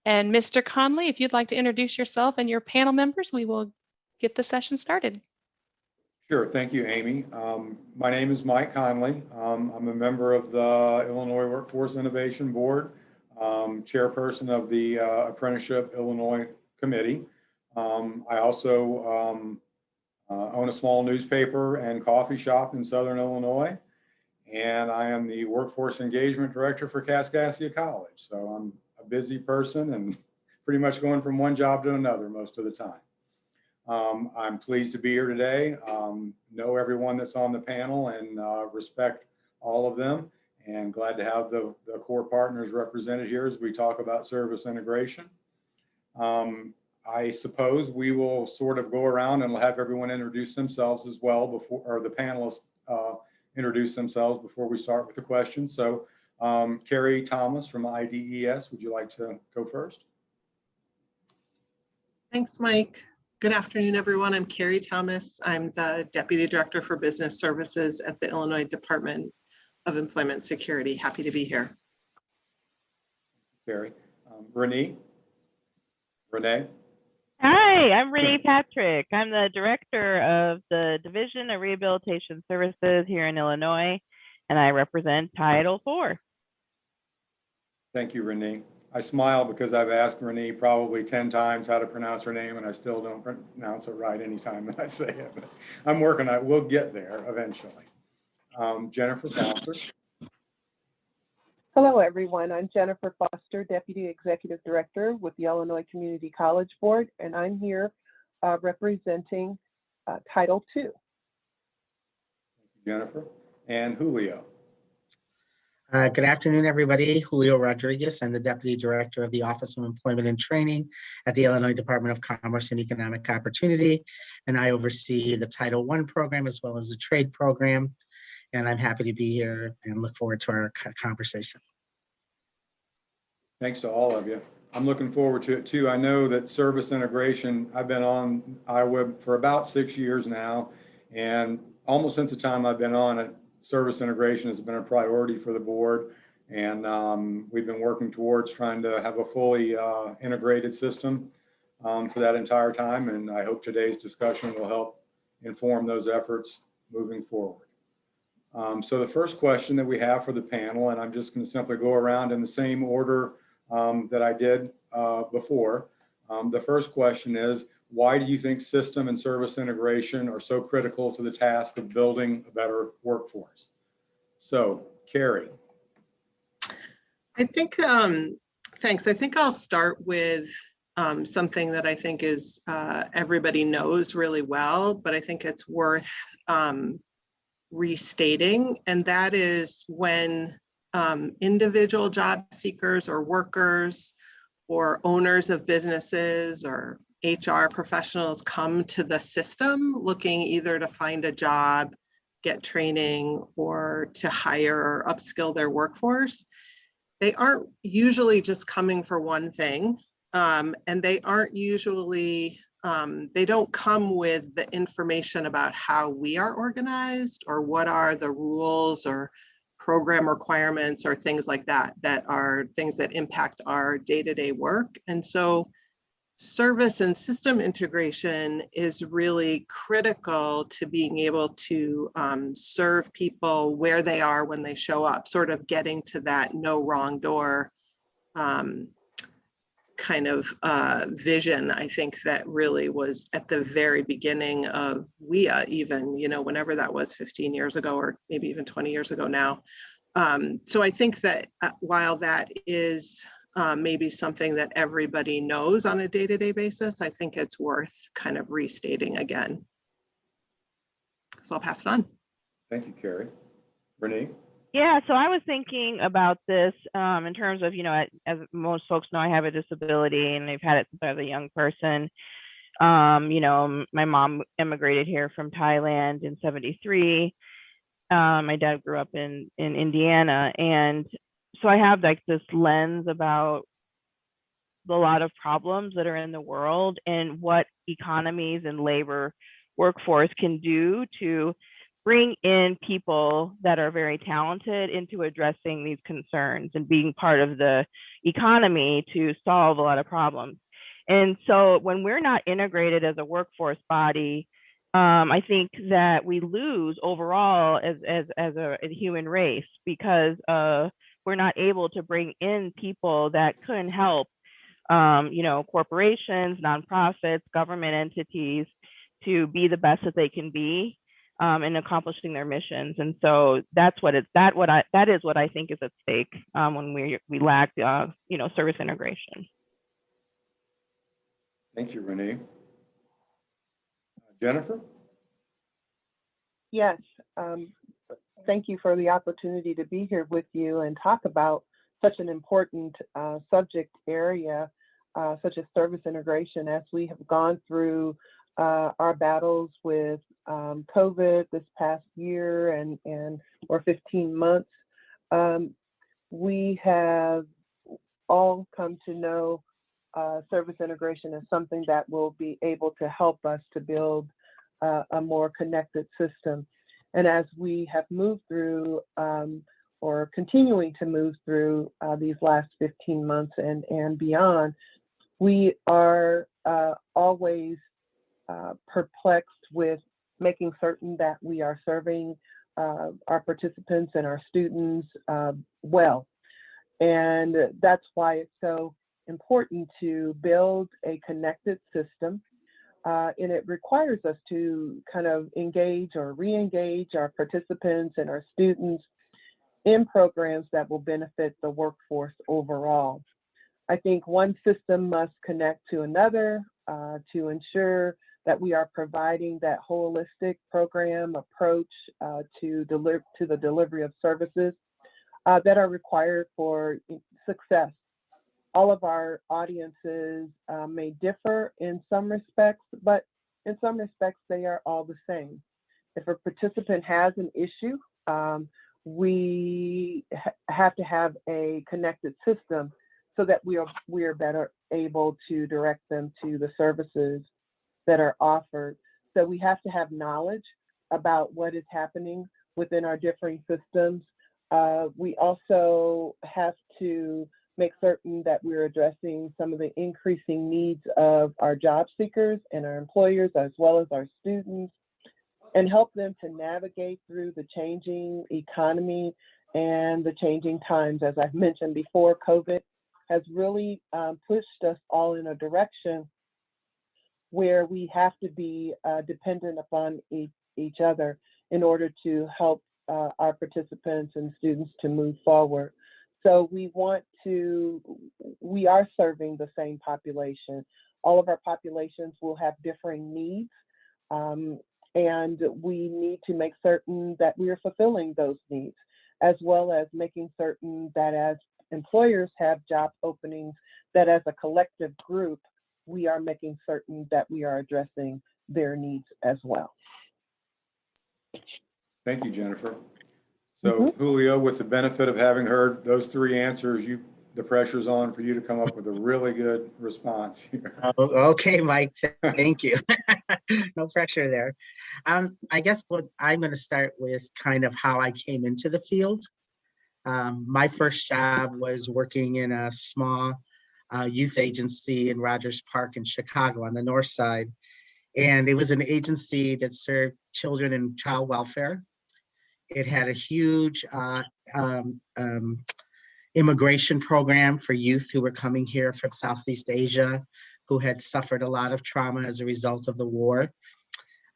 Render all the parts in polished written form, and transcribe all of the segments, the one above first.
And Mr. Conley, if you'd like to introduce yourself and your panel members, we will get the session started. Sure, thank you, Amy. My name is Mike Conley. I'm a member of the Illinois Workforce Innovation Board, chairperson of the Apprenticeship Illinois Committee. I also own a small newspaper and coffee shop in Southern Illinois, and I am the Workforce Engagement Director for Kaskaskia College. So I'm a busy person and pretty much going from one job to another most of the time. I'm pleased to be here today, know everyone that's on the panel and respect all of them, and glad to have the core partners represented here as we talk about service integration. I suppose we will sort of go around and have everyone introduce themselves as well before, or the panelists introduce themselves before we start with the questions. So Carrie Thomas from IDES, would you like to go first? Thanks, Mike. Good afternoon, everyone. I'm Carrie Thomas. I'm the Deputy Director for Business Services at the Illinois Department of Employment Security. Happy to be here. Carrie. Rene? Hi, I'm Rahnee Patrick. I'm the Director of the Division of Rehabilitation Services here in Illinois, and I represent Title IV. Thank you, Rene. I smile because I've asked Rene probably 10 times how to pronounce her name, and I still don't pronounce it right anytime that I say it, but I'm working on it. We'll get there eventually. Jennifer Foster. Hello, everyone. I'm Jennifer Foster, Deputy Executive Director with the Illinois Community College Board, and I'm here representing Title II. Thank you, Jennifer. And Julio. Good afternoon, everybody. Julio Rodriguez. I'm the Deputy Director of the Office of Employment and Training at the Illinois Department of Commerce and Economic Opportunity, and I oversee the Title I program as well as the trade program. And I'm happy to be here and look forward to our conversation. Thanks to all of you. I'm looking forward to it too. I know that service integration, I've been on IWIB for about 6 years now, and almost since the time I've been on it, service integration has been a priority for the board, and we've been working towards trying to have a fully integrated system for that entire time, and I hope today's discussion will help inform those efforts moving forward. So the first question that we have for the panel, and I'm just going to simply go around in the same order that I did before. The first question is, why do you think system and service integration are so critical to the task of building a better workforce? So, Carrie. I think, thanks. I think I'll start with something that I think is everybody knows really well, but I think it's worth restating, and that is when individual job seekers or workers or owners of businesses or HR professionals come to the system looking either to find a job, get training, or to hire or upskill their workforce, they aren't usually just coming for one thing. And they aren't usually, they don't come with the information about how we are organized or what are the rules or program requirements or things like that, that are things that impact our day-to-day work. And so service and system integration is really critical to being able to serve people where they are when they show up, sort of getting to that no wrong door kind of vision. I think that really was at the very beginning of WIOA, even, you know, whenever that was 15 years ago, or maybe even 20 years ago now. So I think that while that is maybe something that everybody knows on a day-to-day basis, I think it's worth kind of restating again. So I'll pass it on. Thank you, Carrie. Rene? Yeah, so I was thinking about this in terms of, you know, as most folks know, I have a disability and I've had it since I was a young person. You know, my mom immigrated here from Thailand in '73. My dad grew up in Indiana. And so I have like this lens about a lot of problems that are in the world and what economies and labor workforce can do to bring in people that are very talented into addressing these concerns and being part of the economy to solve a lot of problems. And so when we're not integrated as a workforce body, I think that we lose overall as a human race, because we're not able to bring in people that can help, corporations, nonprofits, government entities to be the best that they can be in accomplishing their missions. And so that is what I think is at stake when we lack service integration. Thank you, Renee. Jennifer? Yes, thank you for the opportunity to be here with you and talk about such an important subject area, such as service integration, as we have gone through our battles with COVID this past year or 15 months. We have all come to know service integration as something that will be able to help us to build a more connected system. And as we have moved through or continuing to move through these last 15 months and beyond, we are always perplexed with making certain that we are serving our participants and our students well. And that's why it's so important to build a connected system. And it requires us to kind of engage or re-engage our participants and our students in programs that will benefit the workforce overall. I think one system must connect to another to ensure that we are providing that holistic program approach to the delivery of services that are required for success. All of our audiences may differ in some respects, but in some respects, they are all the same. If a participant has an issue, we have to have a connected system so that we are better able to direct them to the services that are offered. So we have to have knowledge about what is happening within our differing systems. We also have to make certain that we're addressing some of the increasing needs of our job seekers and our employers, as well as our students, and help them to navigate through the changing economy and the changing times. As I've mentioned before, COVID has really pushed us all in a direction where we have to be dependent upon each other in order to help our participants and students to move forward. So we are serving the same population. All of our populations will have differing needs, and we need to make certain that we are fulfilling those needs, as well as making certain that as employers have job openings, that as a collective group, we are making certain that we are addressing their needs as well. Thank you, Jennifer. So Julio, with the benefit of having heard those three answers, the pressure's on for you to come up with a really good response here. Oh, okay, Mike, thank you. No pressure there. I guess what I'm going to start with kind of how I came into the field. My first job was working in a small youth agency in Rogers Park in Chicago on the north side. And it was an agency that served children in child welfare. It had a huge immigration program for youth who were coming here from Southeast Asia, who had suffered a lot of trauma as a result of the war.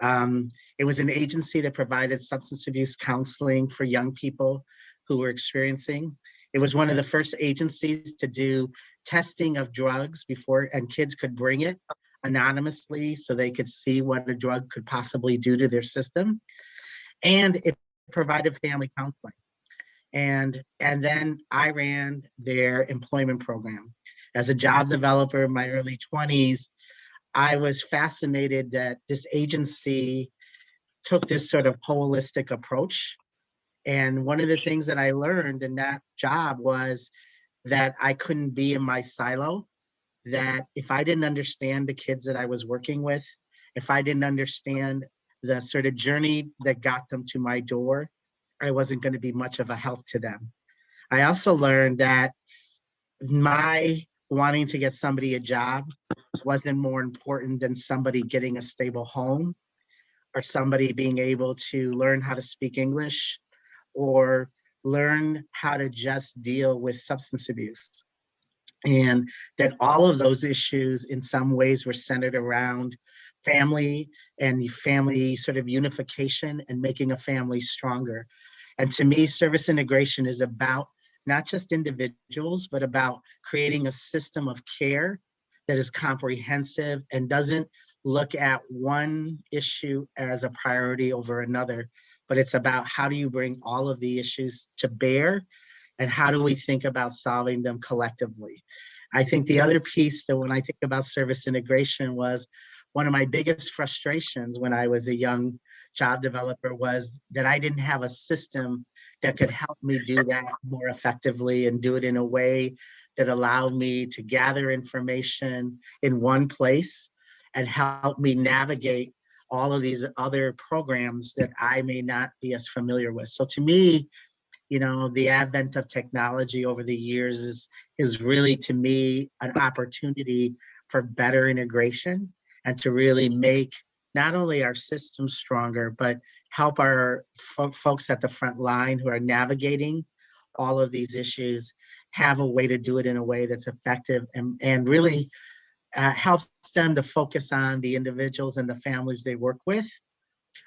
It was an agency that provided substance abuse counseling for young people who were experiencing. It was one of the first agencies to do testing of drugs before, and kids could bring it anonymously so they could see what a drug could possibly do to their system. And it provided family counseling. And then I ran their employment program. As a job developer in my early 20s, I was fascinated that this agency took this sort of holistic approach. And one of the things that I learned in that job was that I couldn't be in my silo, that if I didn't understand the kids that I was working with, if I didn't understand the sort of journey that got them to my door, I wasn't going to be much of a help to them. I also learned that my wanting to get somebody a job wasn't more important than somebody getting a stable home, or somebody being able to learn how to speak English, or learn how to just deal with substance abuse. And that all of those issues in some ways were centered around family and family sort of unification and making a family stronger. And to me, service integration is about not just individuals, but about creating a system of care that is comprehensive and doesn't look at one issue as a priority over another, but it's about how do you bring all of the issues to bear and how do we think about solving them collectively. I think the other piece that when I think about service integration was one of my biggest frustrations when I was a young job developer was that I didn't have a system that could help me do that more effectively and do it in a way that allowed me to gather information in one place and help me navigate all of these other programs that I may not be as familiar with. So to me, you know, the advent of technology over the years is really, to me, an opportunity for better integration and to really make not only our systems stronger, but help our folks at the front line who are navigating all of these issues have a way to do it in a way that's effective and really helps them to focus on the individuals and the families they work with,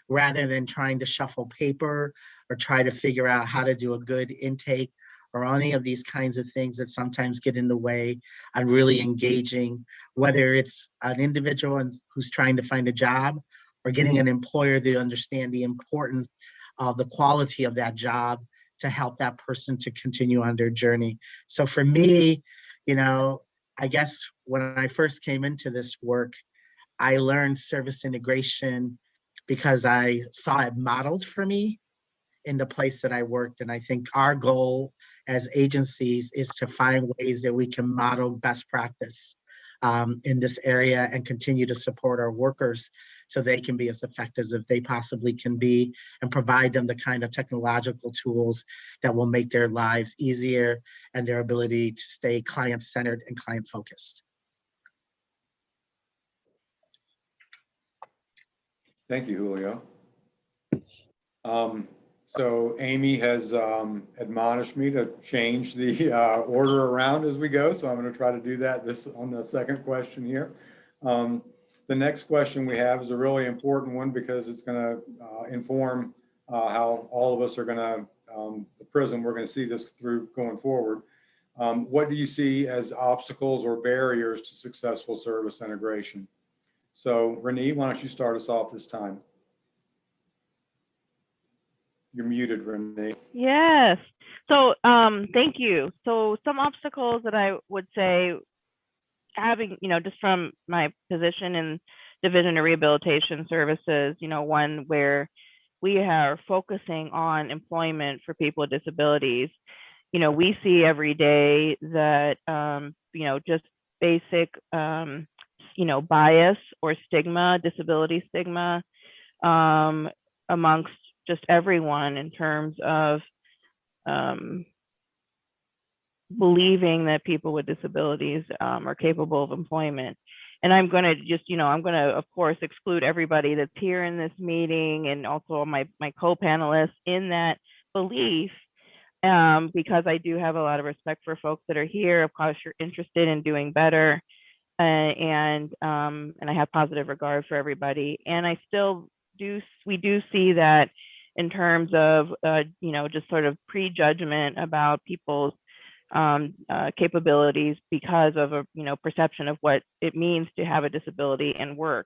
rather than trying to shuffle paper or try to figure out how to do a good intake or any of these kinds of things that sometimes get in the way on really engaging, whether it's an individual who's trying to find a job or getting an employer to understand the importance of the quality of that job to help that person to continue on their journey. So for me, you know, I guess when I first came into this work, I learned service integration because I saw it modeled for me in the place that I worked. And I think our goal as agencies is to find ways that we can model best practice in this area and continue to support our workers so they can be as effective as they possibly can be and provide them the kind of technological tools that will make their lives easier and their ability to stay client-centered and client-focused. Thank you, Julio. So Amy has admonished me to change the order around as we go. So I'm going to try to do that on the second question here. The next question we have is a really important one because it's going to inform how all of us are going to, the prism, we're going to see this through going forward. What do you see as obstacles or barriers to successful service integration? So Rene, why don't you start us off this time? You're muted, Rene. Yes. So thank you. So some obstacles that I would say having, you know, just from my position in Division of Rehabilitation Services, you know, one where we are focusing on employment for people with disabilities. You know, we see every day that, you know, just basic, you know, bias or stigma, disability stigma amongst just everyone in terms of believing that people with disabilities are capable of employment. And I'm going to just, you know, I'm going to, of course, exclude everybody that's here in this meeting and also my co-panelists in that belief, because I do have a lot of respect for folks that are here. Of course, you're interested in doing better, and I have positive regard for everybody. And I still we do see that in terms of, you know, just sort of prejudgment about people's capabilities because of a, you know, perception of what it means to have a disability and work.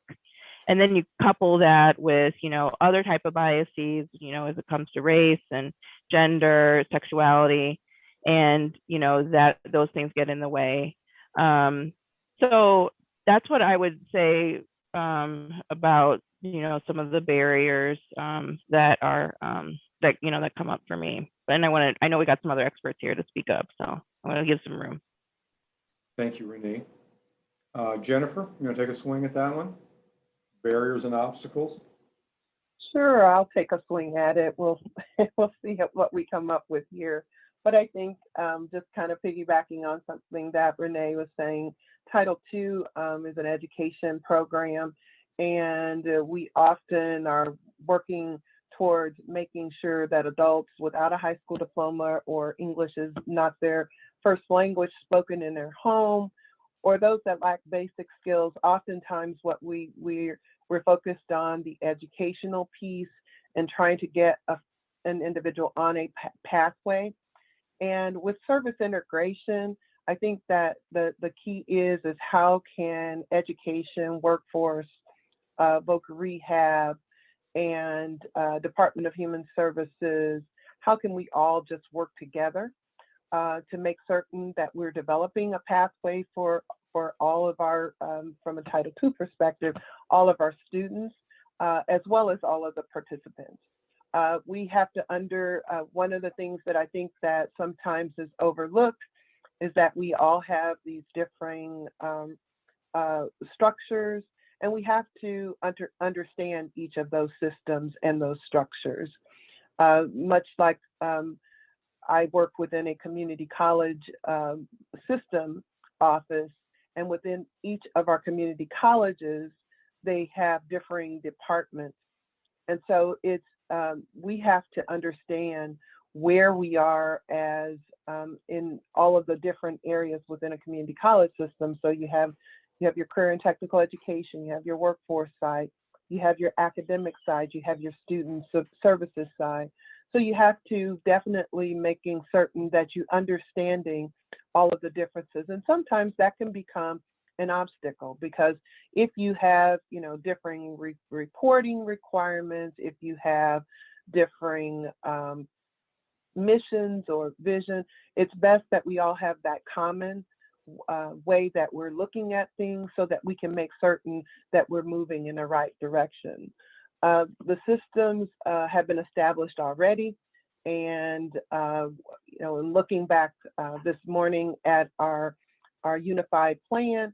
And then you couple that with, you know, other type of biases, you know, as it comes to race and gender, sexuality, and, you know, that those things get in the way. So that's what I would say about, you know, some of the barriers that are that, you know, that come up for me. And I know we got some other experts here to speak up, so I want to give some room. Thank you, Rene. Jennifer, you want to take a swing at that one? Barriers and obstacles? Sure, I'll take a swing at it. We'll we'll see what we come up with here. But I think just kind of piggybacking on something that Rene was saying, Title II is an education program, and we often are working towards making sure that adults without a high school diploma or English is not their first language spoken in their home, or those that lack basic skills. Oftentimes what we're focused on the educational piece and trying to get an individual on a pathway. And with service integration, I think that the key is how can education, workforce, voc rehab, and Department of Human Services, how can we all just work together to make certain that we're developing a pathway for all of our, from a Title II perspective, all of our students, as well as all of the participants. We have to one of the things that I think that sometimes is overlooked is that we all have these differing structures, and we have to understand each of those systems and those structures. Much like I work within a community college system office, and within each of our community colleges, they have differing departments. And so it's, we have to understand where we are as in all of the different areas within a community college system. So you have your career and technical education, you have your workforce side, you have your academic side, you have your student services side. So you have to definitely making certain that you understanding all of the differences. And sometimes that can become an obstacle, because if you have, differing reporting requirements, if you have differing missions or vision, it's best that we all have that common way that we're looking at things so that we can make certain that we're moving in the right direction. The systems have been established already, and looking back this morning at our unified plan,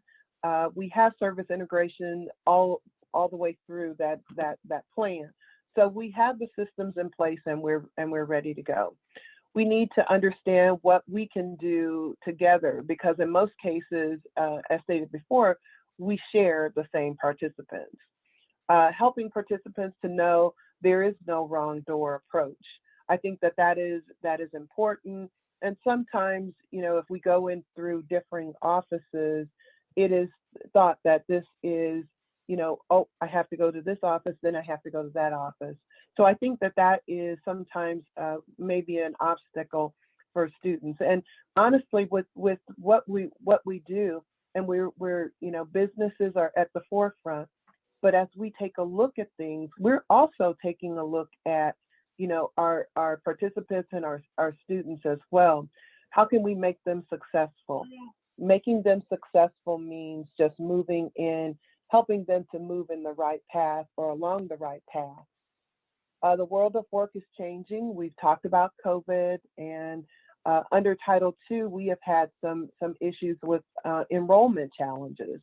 we have service integration all the way through that plan. So we have the systems in place, and we're ready to go. We need to understand what we can do together, because in most cases, as stated before, we share the same participants. Helping participants to know there is no wrong door approach. I think that is important. And sometimes, if we go in through differing offices, it is thought that this is, oh, I have to go to this office, then I have to go to that office. So I think that is sometimes maybe an obstacle for students. And honestly, with what we do, and we're businesses are at the forefront, but as we take a look at things, we're also taking a look at our participants and our students as well. How can we make them successful? Making them successful means just moving in, helping them to move in the right path or along the right path. The world of work is changing. We've talked about COVID, and under Title II, we have had some issues with enrollment challenges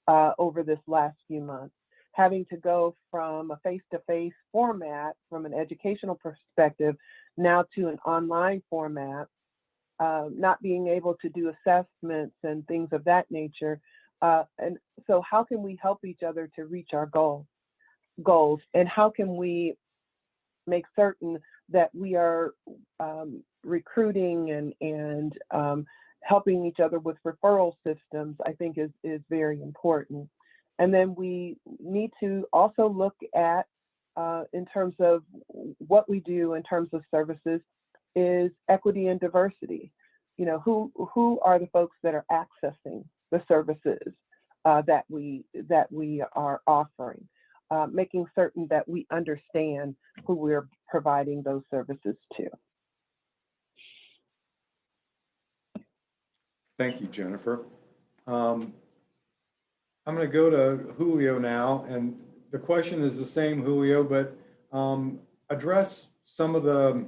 over this last few months. Having to go from a face-to-face format from an educational perspective now to an online format, not being able to do assessments and things of that nature. And so how can we help each other to reach our goals? And how can we make certain that we are recruiting and helping each other with referral systems, I think is very important. And then we need to also look at, in terms of what we do in terms of services, is equity and diversity. Who are the folks that are accessing the services that we are offering, making certain that we understand who we're providing those services to. Thank you, Jennifer. I'm going to go to Julio now, and the question is the same, Julio, but address some of the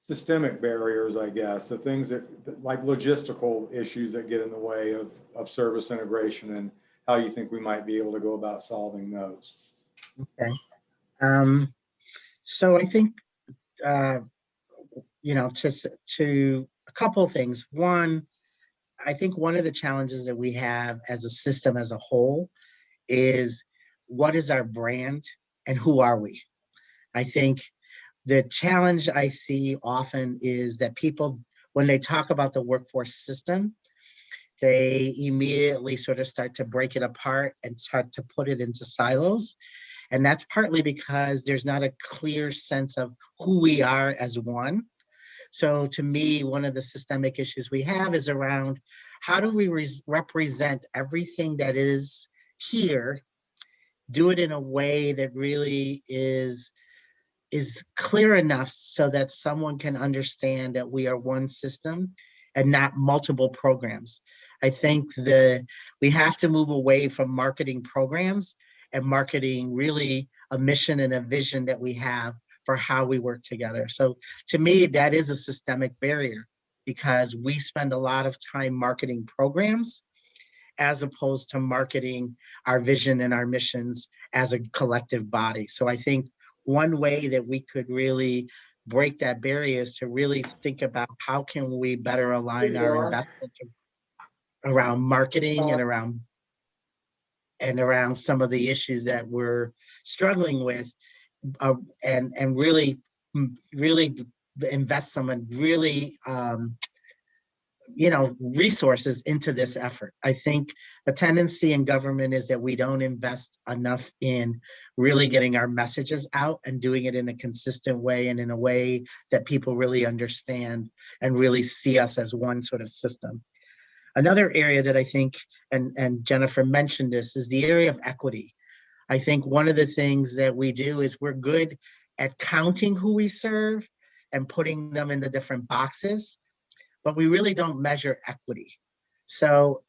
systemic barriers, I guess, the things that like logistical issues that get in the way of service integration, and how you think we might be able to go about solving those. Okay. So I think, you know, to a couple of things. One, I think one of the challenges that we have as a system as a whole is what is our brand and who are we? I think the challenge I see often is that people, when they talk about the workforce system, they immediately sort of start to break it apart and start to put it into silos. And that's partly because there's not a clear sense of who we are as one. So to me, one of the systemic issues we have is around how do we represent everything that is here, do it in a way that really is clear enough so that someone can understand that we are one system and not multiple programs. I think we have to move away from marketing programs and marketing really a mission and a vision that we have for how we work together. So to me, that is a systemic barrier because we spend a lot of time marketing programs as opposed to marketing our vision and our missions as a collective body. So I think one way that we could really break that barrier is to really think about how can we better align our investments around marketing and around some of the issues that we're struggling with, and really invest some and really you know, resources into this effort. I think the tendency in government is that we don't invest enough in really getting our messages out and doing it in a consistent way and in a way that people really understand and really see us as one sort of system. Another area that I think, and Jennifer mentioned this, is the area of equity. I think one of the things that we do is we're good at counting who we serve and putting them in the different boxes, but we really don't measure equity. So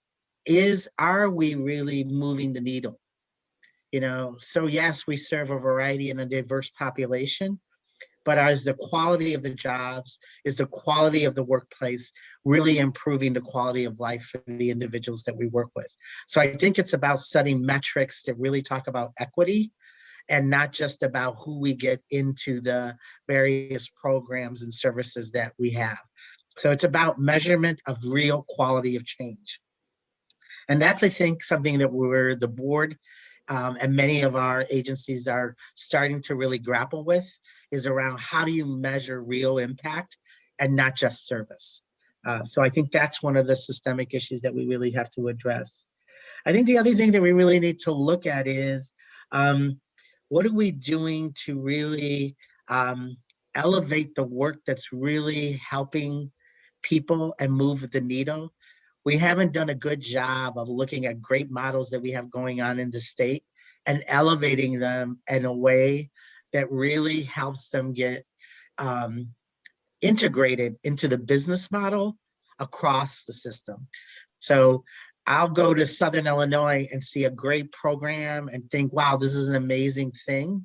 are we really moving the needle? You know, so yes, we serve a variety and a diverse population, but is the quality of the jobs, is the quality of the workplace really improving the quality of life for the individuals that we work with? So I think it's about setting metrics that really talk about equity and not just about who we get into the various programs and services that we have. So it's about measurement of real quality of change. And that's, I think, something that the board and many of our agencies are starting to really grapple with, is around how do you measure real impact and not just service. So I think that's one of the systemic issues that we really have to address. I think the other thing that we really need to look at is what are we doing to really elevate the work that's really helping people and move the needle. We haven't done a good job of looking at great models that we have going on in the state and elevating them in a way that really helps them get integrated into the business model across the system. So I'll go to Southern Illinois and see a great program and think, wow, this is an amazing thing.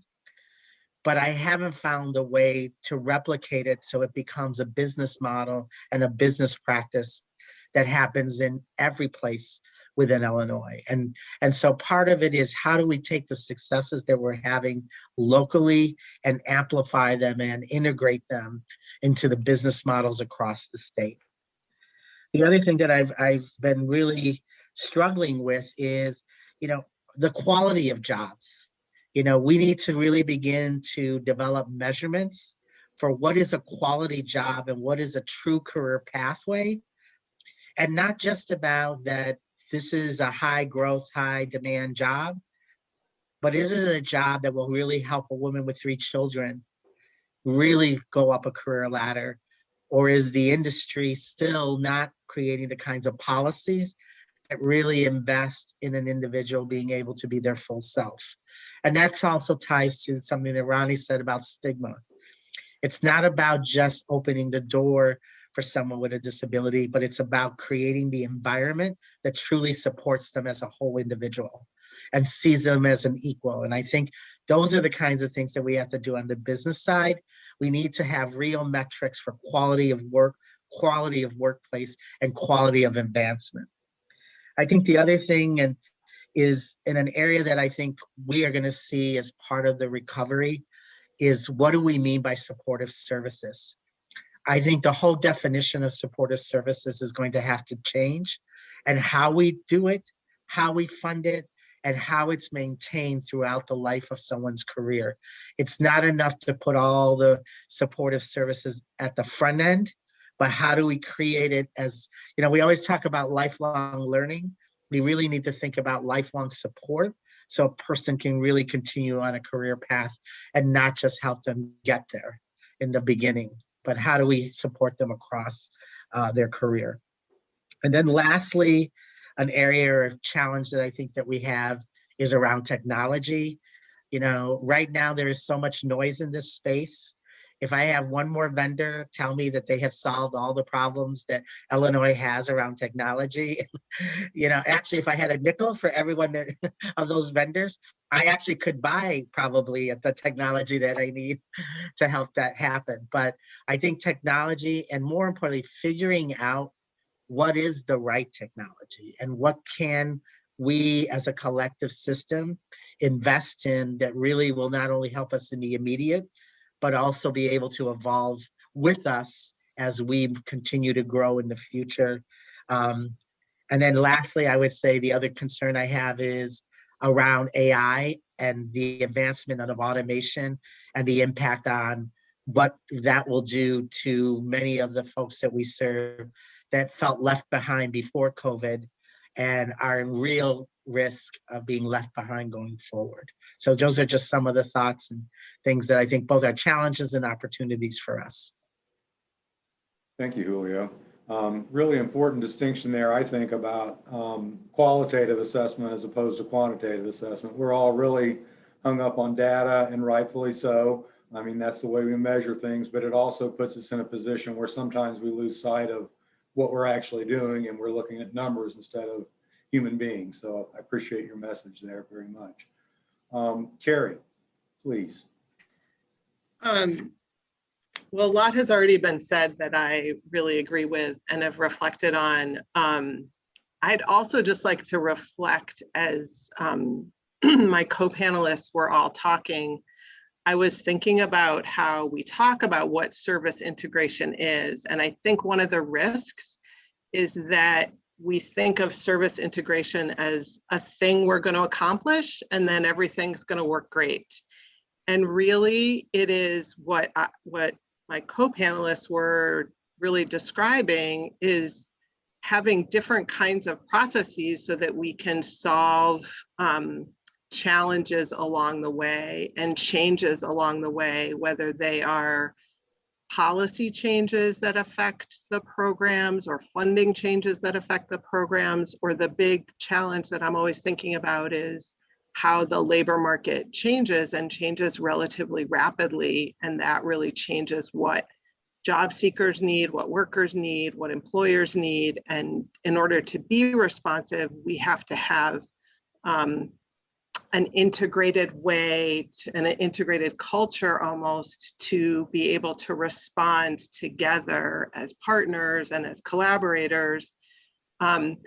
But I haven't found a way to replicate it so it becomes a business model and a business practice that happens in every place within Illinois. And so part of it is how do we take the successes that we're having locally and amplify them and integrate them into the business models across the state. The other thing that I've been really struggling with is, you know, the quality of jobs. You know, we need to really begin to develop measurements for what is a quality job and what is a true career pathway. And not just about that this is a high growth, high demand job, but is it a job that will really help a woman with 3 children really go up a career ladder? Or is the industry still not creating the kinds of policies that really invest in an individual being able to be their full self? And that's also ties to something that Rahnee said about stigma. It's not about just opening the door for someone with a disability, but it's about creating the environment that truly supports them as a whole individual and sees them as an equal. And I think those are the kinds of things that we have to do on the business side. We need to have real metrics for quality of work, quality of workplace, and quality of advancement. I think the other thing is in an area that I think we are going to see as part of the recovery is what do we mean by supportive services? I think the whole definition of supportive services is going to have to change, and how we do it, how we fund it, and how it's maintained throughout the life of someone's career. It's not enough to put all the supportive services at the front end, but how do we create it as, we always talk about lifelong learning. We really need to think about lifelong support so a person can really continue on a career path and not just help them get there in the beginning, but how do we support them across their career? And then lastly, an area of challenge that I think that we have is around technology. Right now there is so much noise in this space. If I have one more vendor tell me that they have solved all the problems that Illinois has around technology, actually, if I had a nickel for every one of those vendors, I actually could buy probably the technology that I need to help that happen. But I think technology, and more importantly, figuring out what is the right technology and what can we as a collective system invest in that really will not only help us in the immediate, but also be able to evolve with us as we continue to grow in the future. And then lastly, I would say the other concern I have is around AI and the advancement of automation and the impact on what that will do to many of the folks that we serve that felt left behind before COVID and are in real risk of being left behind going forward. So those are just some of the thoughts and things that I think both are challenges and opportunities for us. Thank you, Julio. Really important distinction there, I think, about qualitative assessment as opposed to quantitative assessment. We're all really hung up on data, and rightfully so. I mean, that's the way we measure things, but it also puts us in a position where sometimes we lose sight of what we're actually doing, and we're looking at numbers instead of human beings. So I appreciate your message there very much. Carrie, please. Well, a lot has already been said that I really agree with and have reflected on. I'd also just like to reflect as my co-panelists were all talking. I was thinking about how we talk about what service integration is. And I think one of the risks is that we think of service integration as a thing we're going to accomplish, and then everything's going to work great. And really, it is what my co-panelists were really describing is having different kinds of processes so that we can solve challenges along the way and changes along the way, whether they are policy changes that affect the programs or funding changes that affect the programs, or the big challenge that I'm always thinking about is how the labor market changes and changes relatively rapidly. And that really changes what job seekers need, what workers need, what employers need. And in order to be responsive, we have to have an integrated way and an integrated culture almost to be able to respond together as partners and as collaborators. And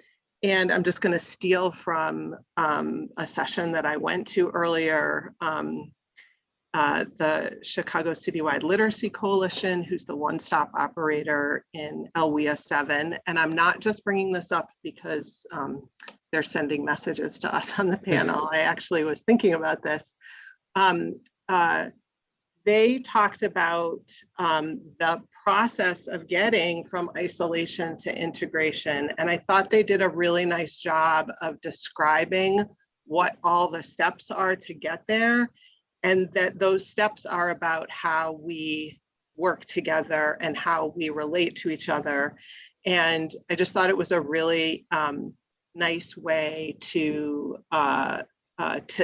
I'm just going to steal from a session that I went to earlier, the Chicago Citywide Literacy Coalition, who's the one-stop operator in LWIA 7. And I'm not just bringing this up because they're sending messages to us on the panel. I actually was thinking about this. They talked about the process of getting from isolation to integration. And I thought they did a really nice job of describing what all the steps are to get there. And that those steps are about how we work together and how we relate to each other. And I just thought it was a really nice way to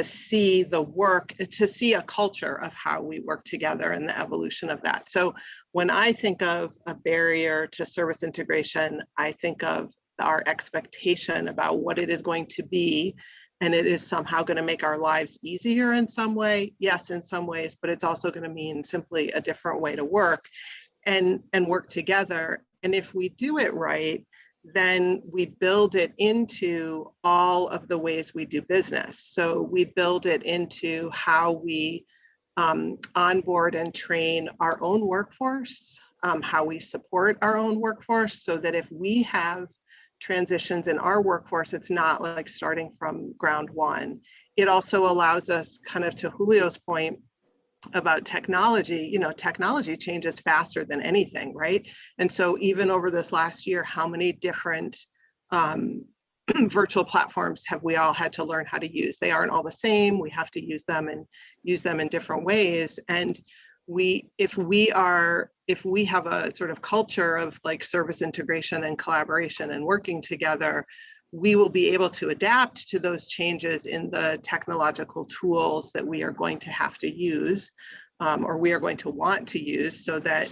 see the work, to see a culture of how we work together and the evolution of that. So when I think of a barrier to service integration, I think of our expectation about what it is going to be, and it is somehow going to make our lives easier in some way. Yes, in some ways, but it's also going to mean simply a different way to work and work together. And if we do it right, then we build it into all of the ways we do business. So we build it into how we onboard and train our own workforce, how we support our own workforce, so that if we have transitions in our workforce, it's not like starting from ground one. It also allows us, kind of to Julio's point about technology, you know, technology changes faster than anything, right? And so even over this last year, how many different virtual platforms have we all had to learn how to use? They aren't all the same. We have to use them in different ways. And if we have a sort of culture of like service integration and collaboration and working together, we will be able to adapt to those changes in the technological tools that we are going to have to use, or we are going to want to use, so that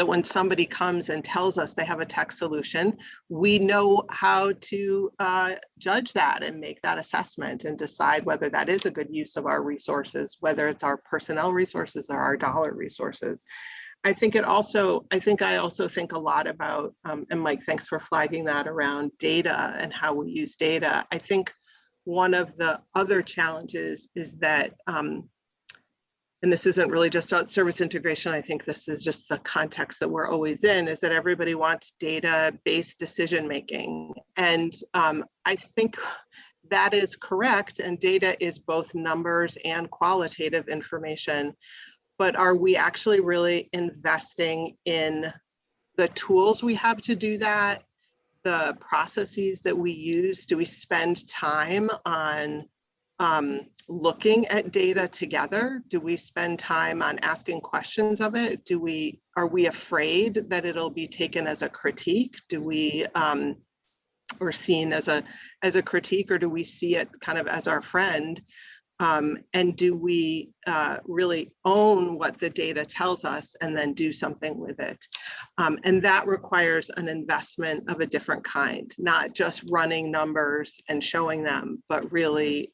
when somebody comes and tells us they have a tech solution, we know how to judge that and make that assessment and decide whether that is a good use of our resources, whether it's our personnel resources or our dollar resources. I also think a lot about, and Mike, thanks for flagging that, around data and how we use data. I think one of the other challenges is that, and this isn't really just about service integration, I think this is just the context that we're always in, is that everybody wants data-based decision-making. And I think that is correct, and data is both numbers and qualitative information. But are we actually really investing in the tools we have to do that, the processes that we use? Do we spend time on looking at data together? Do we spend time on asking questions of it? Are we afraid that it'll be taken as a critique? Or seen as a critique, or do we see it kind of as our friend? And do we really own what the data tells us and then do something with it? And that requires an investment of a different kind, not just running numbers and showing them, but really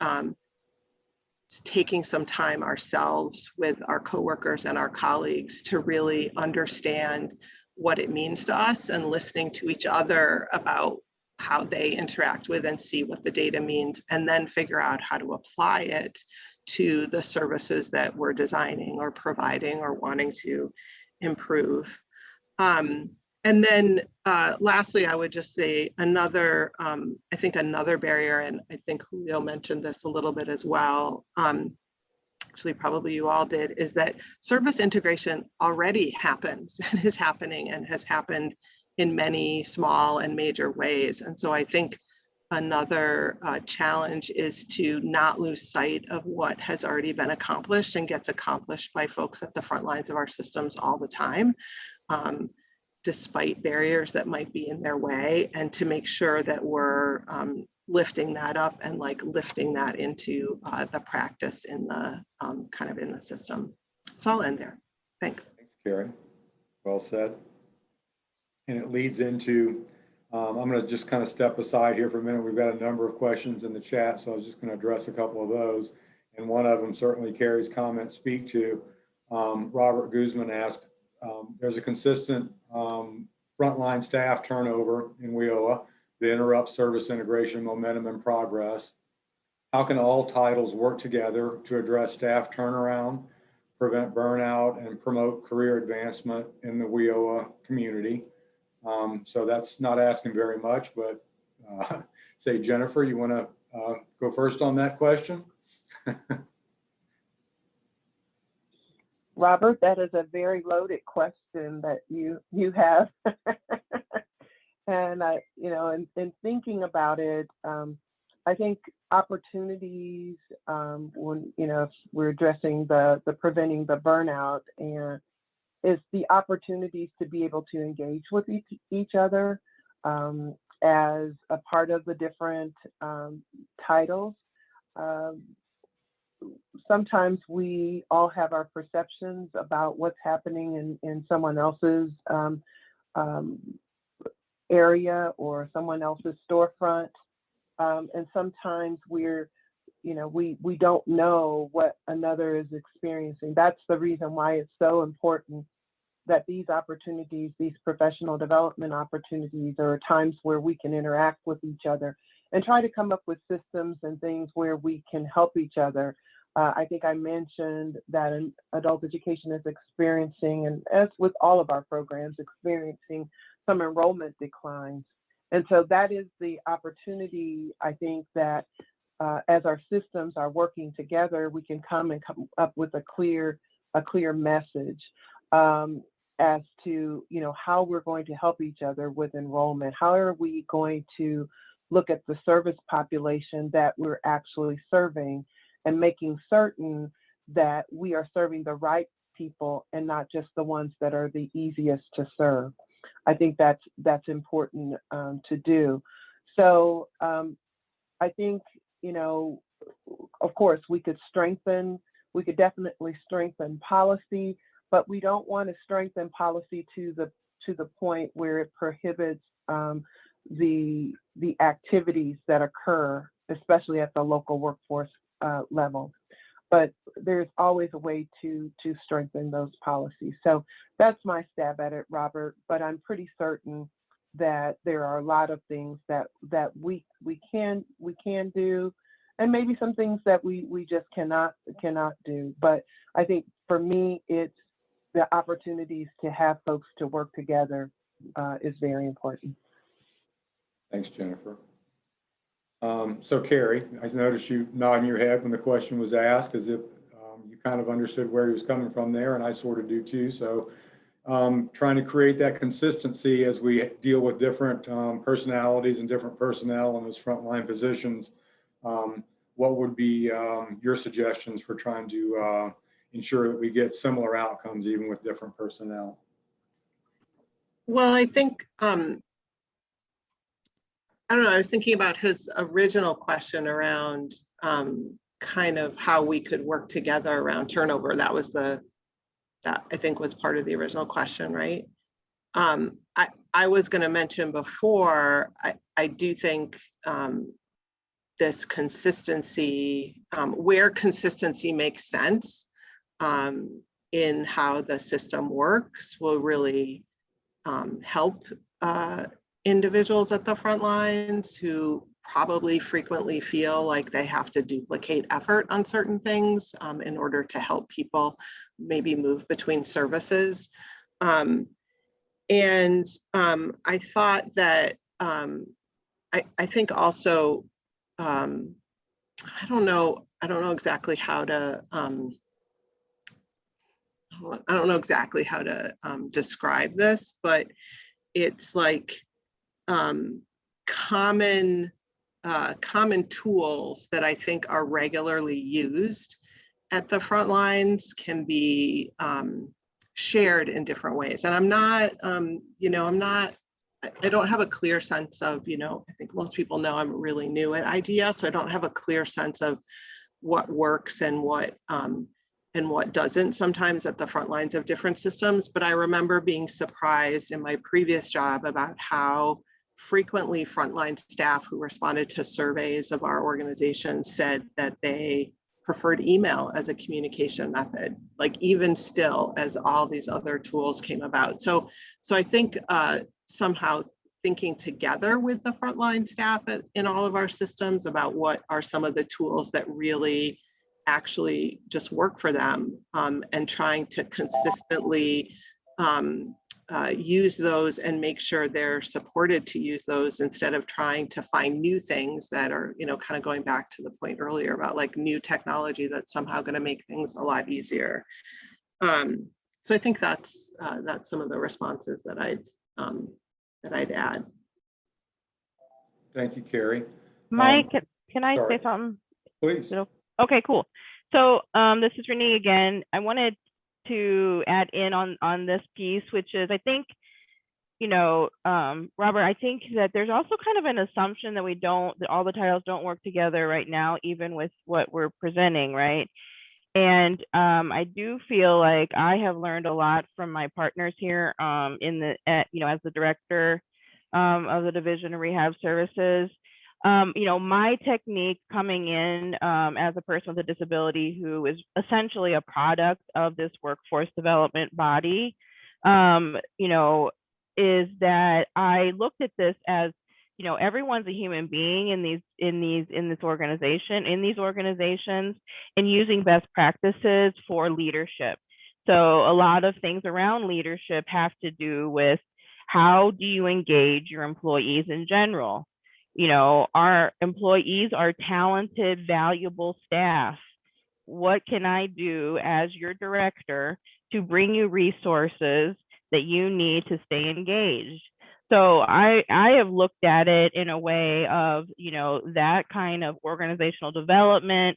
taking some time ourselves with our coworkers and our colleagues to really understand what it means to us, and listening to each other about how they interact with and see what the data means, and then figure out how to apply it to the services that we're designing or providing or wanting to improve. And then lastly, I would just say I think another barrier, and I think Julio mentioned this a little bit as well, actually probably you all did, is that service integration already happens and is happening and has happened in many small and major ways. And so I think another challenge is to not lose sight of what has already been accomplished and gets accomplished by folks at the front lines of our systems all the time, despite barriers that might be in their way, and to make sure that we're lifting that up and like lifting that into the practice in the kind of in the system. So I'll end there. Thanks. Thanks, Carrie. Well said. And it leads into, I'm going to just kind of step aside here for a minute. We've got a number of questions in the chat, so I was just going to address a couple of those. And one of them, certainly Carrie's comments speak to. Robert Guzman asked, there's a consistent frontline staff turnover in WIOA that interrupts service integration, momentum, and progress. How can all titles work together to address staff turnaround, prevent burnout, and promote career advancement in the WIOA community? So that's not asking very much, but say, Jennifer, you want to go first on that question? Robert, that is a very loaded question that you have. And in thinking about it, I think opportunities, when, if we're addressing the preventing the burnout, and is the opportunities to be able to engage with each other as a part of the different titles. Sometimes we all have our perceptions about what's happening in someone else's area or someone else's storefront. And sometimes we don't know what another is experiencing. That's the reason why it's so important that these opportunities, these professional development opportunities, are times where we can interact with each other and try to come up with systems and things where we can help each other. I think I mentioned that adult education is experiencing, and as with all of our programs, experiencing some enrollment declines. And so that is the opportunity, I think, that as our systems are working together, we can come up with a clear message as to, how we're going to help each other with enrollment. How are we going to look at the service population that we're actually serving and making certain that we are serving the right people and not just the ones that are the easiest to serve. I think that's important to do. So I think, of course, we could definitely strengthen policy, but we don't want to strengthen policy to the point where it prohibits the activities that occur, especially at the local workforce level. But there's always a way to strengthen those policies. So that's my stab at it, Robert. But I'm pretty certain that there are a lot of things that we can do, and maybe some things that we just cannot do. But I think for me, it's the opportunities to have folks to work together is very important. Thanks, Jennifer. So Carrie, I noticed you nodding your head when the question was asked, as if you kind of understood where he was coming from there, and I sort of do too. So trying to create that consistency as we deal with different personalities and different personnel in those frontline positions. What would be your suggestions for trying to ensure that we get similar outcomes even with different personnel? Well, I think, I don't know, I was thinking about his original question around kind of how we could work together around turnover. That I think was part of the original question, right? I was going to mention before, I do think this consistency, where consistency makes sense in how the system works, will really help individuals at the front lines who probably frequently feel like they have to duplicate effort on certain things in order to help people maybe move between services. I thought that I think also, I don't know exactly how to describe this, but it's like common tools that I think are regularly used at the front lines can be shared in different ways. And I'm not, I don't have a clear sense of, I think most people know I'm really new at IDES, so I don't have a clear sense of what works and what doesn't sometimes at the front lines of different systems. But I remember being surprised in my previous job about how frequently frontline staff who responded to surveys of our organization said that they preferred email as a communication method, like even still as all these other tools came about. So I think somehow thinking together with the frontline staff in all of our systems about what are some of the tools that really actually just work for them, and trying to consistently use those and make sure they're supported to use those instead of trying to find new things that are, kind of going back to the point earlier about like new technology that's somehow going to make things a lot easier. So I think that's some of the responses that I'd add. Thank you, Carrie. Mike, can I sorry. say something? Please. Okay, cool. So this is Rene again. I wanted to add in on this piece, which is, I think, Robert, I think that there's also kind of an assumption that all the titles don't work together right now, even with what we're presenting, right? And I do feel like I have learned a lot from my partners here as the director of the Division of Rehab Services. My technique coming in as a person with a disability who is essentially a product of this workforce development body, is that I looked at this as, you know, everyone's a human being in these organizations, and using best practices for leadership. So a lot of things around leadership have to do with how do you engage your employees in general. You know, our employees are talented, valuable staff. What can I do as your director to bring you resources that you need to stay engaged? So I have looked at it in a way of, you know, that kind of organizational development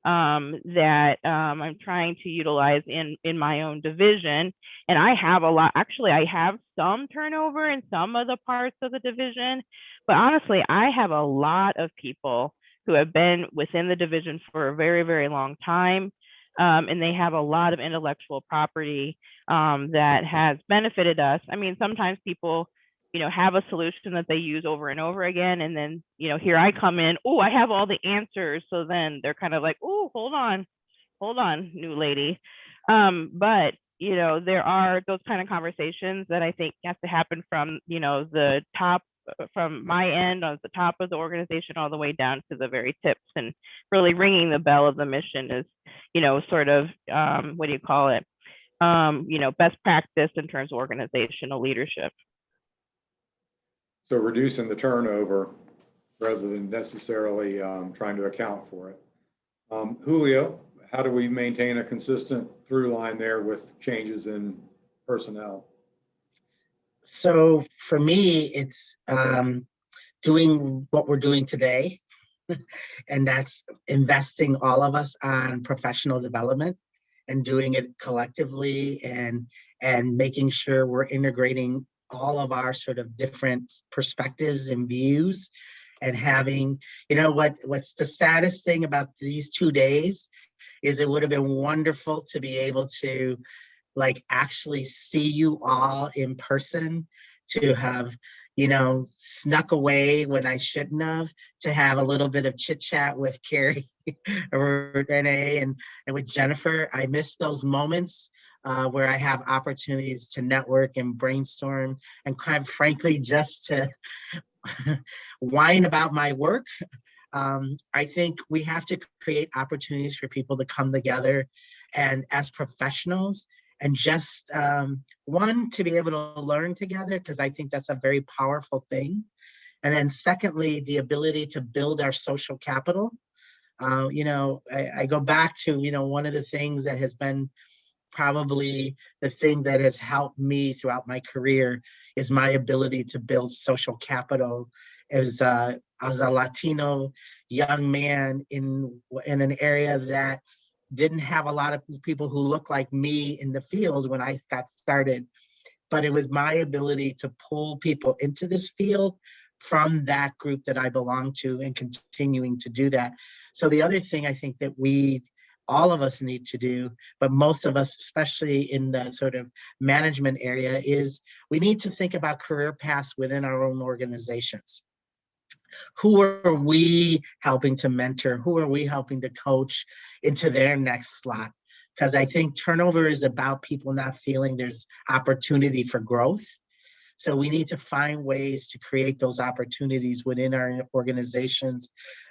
that I'm trying to utilize in my own division. And I have a lot, actually, I have some turnover in some of the parts of the division, but honestly, I have a lot of people who have been within the division for a very, very long time. And they have a lot of intellectual property that has benefited us. I mean, sometimes people, you know, have a solution that they use over and over again. And then, you know, here I come in, oh, I have all the answers. So then they're kind of like, oh, hold on, new lady. But, you know, there are those kind of conversations that I think has to happen from, you know, the top, from my end on the top of the organization all the way down to the very tips, and really ringing the bell of the mission is, you know, sort of, what do you call it? You know, best practice in terms of organizational leadership. So reducing the turnover rather than necessarily trying to account for it. Julio, how do we maintain a consistent through line there with changes in personnel? So for me, it's doing what we're doing today, and that's investing all of us on professional development and doing it collectively, and making sure we're integrating all of our sort of different perspectives and views, and having, you know, what's the saddest thing about these 2 days is it would have been wonderful to be able to like actually see you all in person, to have, you know, snuck away when I shouldn't have, to have a little bit of chit chat with Carrie or Rene and with Jennifer. I miss those moments where I have opportunities to network and brainstorm, and quite frankly, just to whine about my work. I think we have to create opportunities for people to come together and as professionals, and just one, to be able to learn together, because I think that's a very powerful thing. And then secondly, the ability to build our social capital. You know, I go back to, you know, one of the things that has been probably the thing that has helped me throughout my career is my ability to build social capital as a Latino young man in an area that didn't have a lot of people who look like me in the field when I got started. But it was my ability to pull people into this field from that group that I belong to, and continuing to do that. So the other thing I think that all of us need to do, but most of us, especially in the sort of management area, is we need to think about career paths within our own organizations. Who are we helping to mentor? Who are we helping to coach into their next slot? Because I think turnover is about people not feeling there's opportunity for growth. So we need to find ways to create those opportunities within our organizations,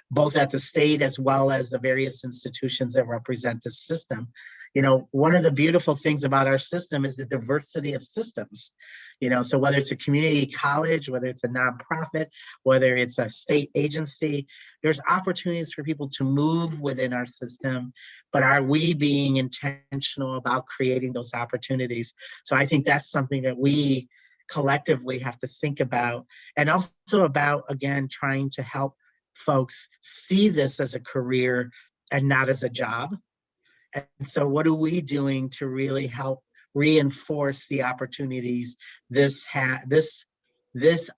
both at the state as well as the various institutions that represent the system. You know, one of the beautiful things about our system is the diversity of systems. You know, so whether it's a community college, whether it's a nonprofit, whether it's a state agency, there's opportunities for people to move within our system, but are we being intentional about creating those opportunities? So I think that's something that we collectively have to think about, and also about, again, trying to help folks see this as a career and not as a job. And so what are we doing to really help reinforce the opportunities this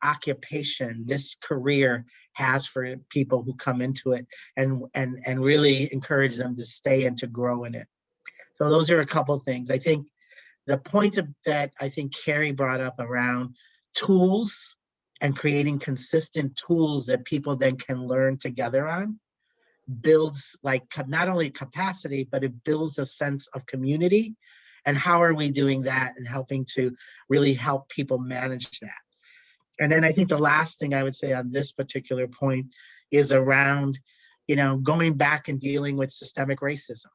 occupation, this career has for people who come into it, and really encourage them to stay and to grow in it? So those are a couple of things. I think the point that I think Carrie brought up around tools and creating consistent tools that people then can learn together on builds like not only capacity, but it builds a sense of community. And how are we doing that and helping to really help people manage that? And then I think the last thing I would say on this particular point is around, going back and dealing with systemic racism.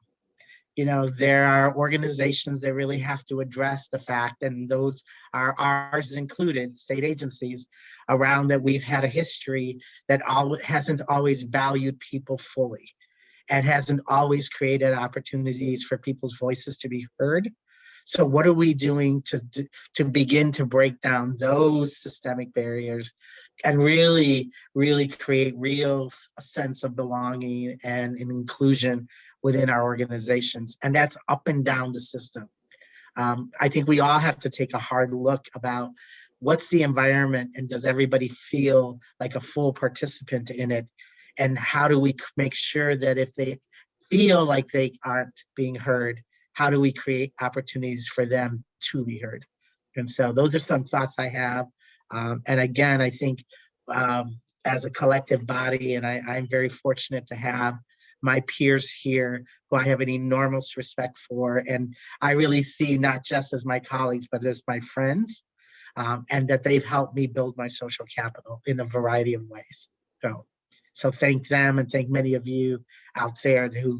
There are organizations that really have to address the fact, and those are ours included, state agencies, around that we've had a history that hasn't always valued people fully and hasn't always created opportunities for people's voices to be heard. So what are we doing to begin to break down those systemic barriers and really, really create real sense of belonging and inclusion within our organizations? And that's up and down the system. I think we all have to take a hard look about what's the environment and does everybody feel like a full participant in it? And how do we make sure that if they feel like they aren't being heard, how do we create opportunities for them to be heard? And so those are some thoughts I have. And again, I think as a collective body, and I'm very fortunate to have my peers here who I have an enormous respect for. And I really see not just as my colleagues, but as my friends, and that they've helped me build my social capital in a variety of ways. So thank them and thank many of you out there who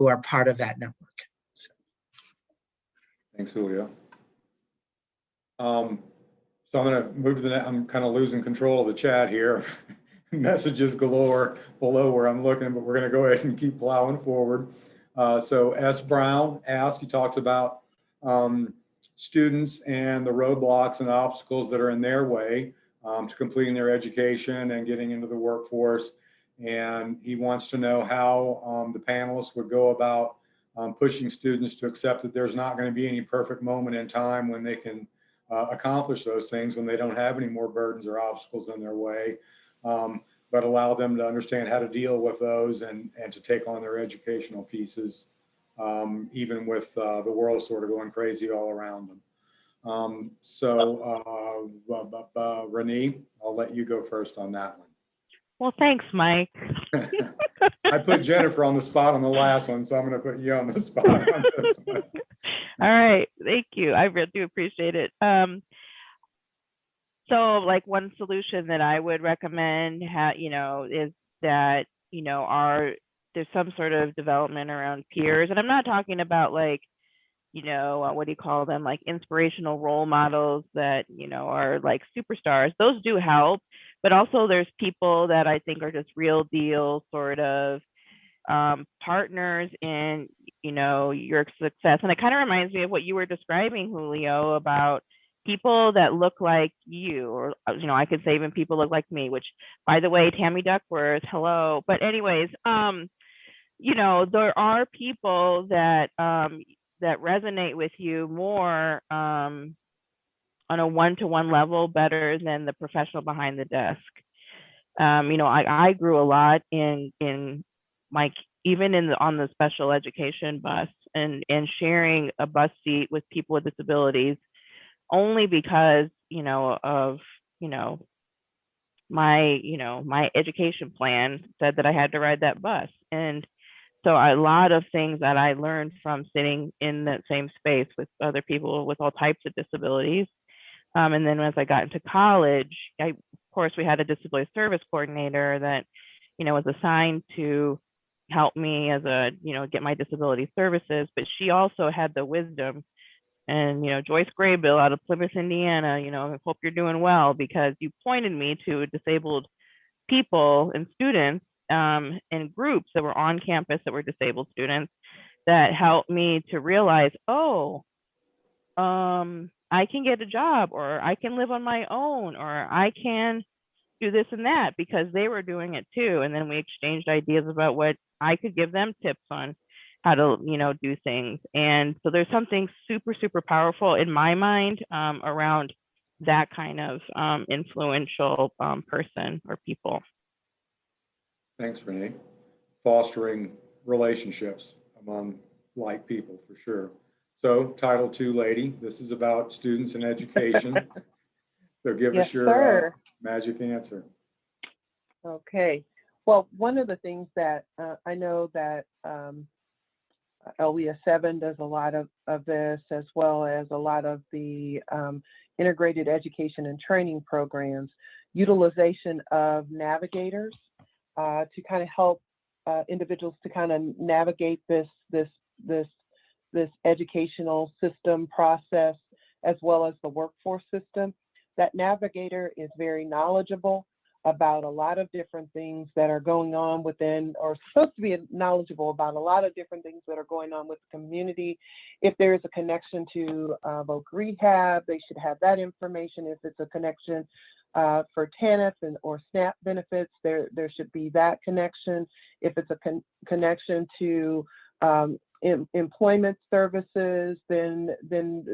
are part of that network. Thanks, Julio. So I'm going to move to I'm kind of losing control of the chat here. Messages galore below where I'm looking, but we're going to go ahead and keep plowing forward. So S. Brown asks, he talks about students and the roadblocks and obstacles that are in their way to completing their education and getting into the workforce. And he wants to know how the panelists would go about pushing students to accept that there's not going to be any perfect moment in time when they can accomplish those things, when they don't have any more burdens or obstacles in their way, but allow them to understand how to deal with those and to take on their educational pieces, even with the world sort of going crazy all around them. Renee, I'll let you go first on that one. Well, thanks, Mike. I put Jennifer on the spot on the last one, so I'm going to put you on the spot on this one. All right, thank you. I really do appreciate it. So like one solution that I would recommend, is that, there's some sort of development around peers. And I'm not talking about like, what do you call them? Like inspirational role models that, are like superstars. Those do help, but also there's people that I think are just real deal sort of partners in, your success. And it kind of reminds me of what you were describing, Julio, about people that look like you, or, I could say even people look like me, which, by the way, Tammy Duckworth, hello. But anyways, there are people that that resonate with you more on a one-to-one level better than the professional behind the desk. I grew a lot in like even on the special education bus and sharing a bus seat with people with disabilities, only because of my education plan said that I had to ride that bus. And so a lot of things that I learned from sitting in that same space with other people with all types of disabilities. And then as I got into college, of course, we had a disability service coordinator that, was assigned to help me as get my disability services, but she also had the wisdom. And, Joyce Graybill out of Plymouth, Indiana, I hope you're doing well, because you pointed me to disabled people and students in groups that were on campus that were disabled students that helped me to realize, I can get a job, or I can live on my own, or I can do this and that, because they were doing it too. And then we exchanged ideas about what I could give them tips on how to, do things. And so there's something super, super powerful in my mind around that kind of influential person or people. Thanks, Renee. Fostering relationships among like people, for sure. So Title II lady, this is about students and education. So give us your magic answer. Okay. Well, one of the things that I know that LWIA 7 does a lot of this, as well as a lot of the integrated education and training programs, utilization of navigators to kind of help individuals to kind of navigate this educational system process, as well as the workforce system. That navigator is very knowledgeable about a lot of different things that are going on within, or supposed to be knowledgeable about a lot of different things that are going on with the community. If there is a connection to voc rehab, they should have that information. If it's a connection for TANF or SNAP benefits, there should be that connection. If it's a connection to employment services, then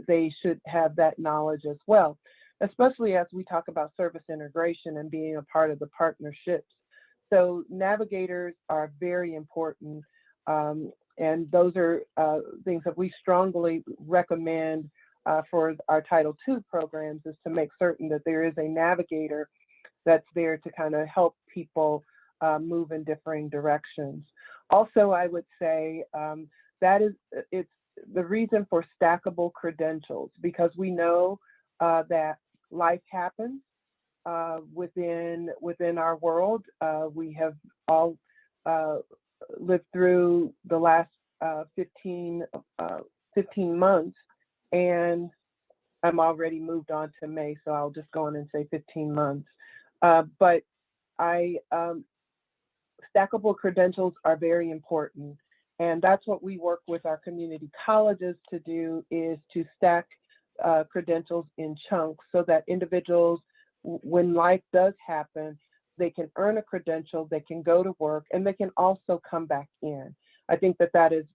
they should have that knowledge as well, especially as we talk about service integration and being a part of the partnerships. So navigators are very important, and those are things that we strongly recommend for our Title II programs, is to make certain that there is a navigator that's there to kind of help people move in differing directions. Also, I would say it's the reason for stackable credentials, because we know that life happens within our world. We have all lived through the last 15 months, and I'm already moved on to May, so I'll just go on and say 15 months. But stackable credentials are very important, and that's what we work with our community colleges to do, is to stack credentials in chunks, so that individuals, when life does happen, they can earn a credential, they can go to work, and they can also come back in. I think that is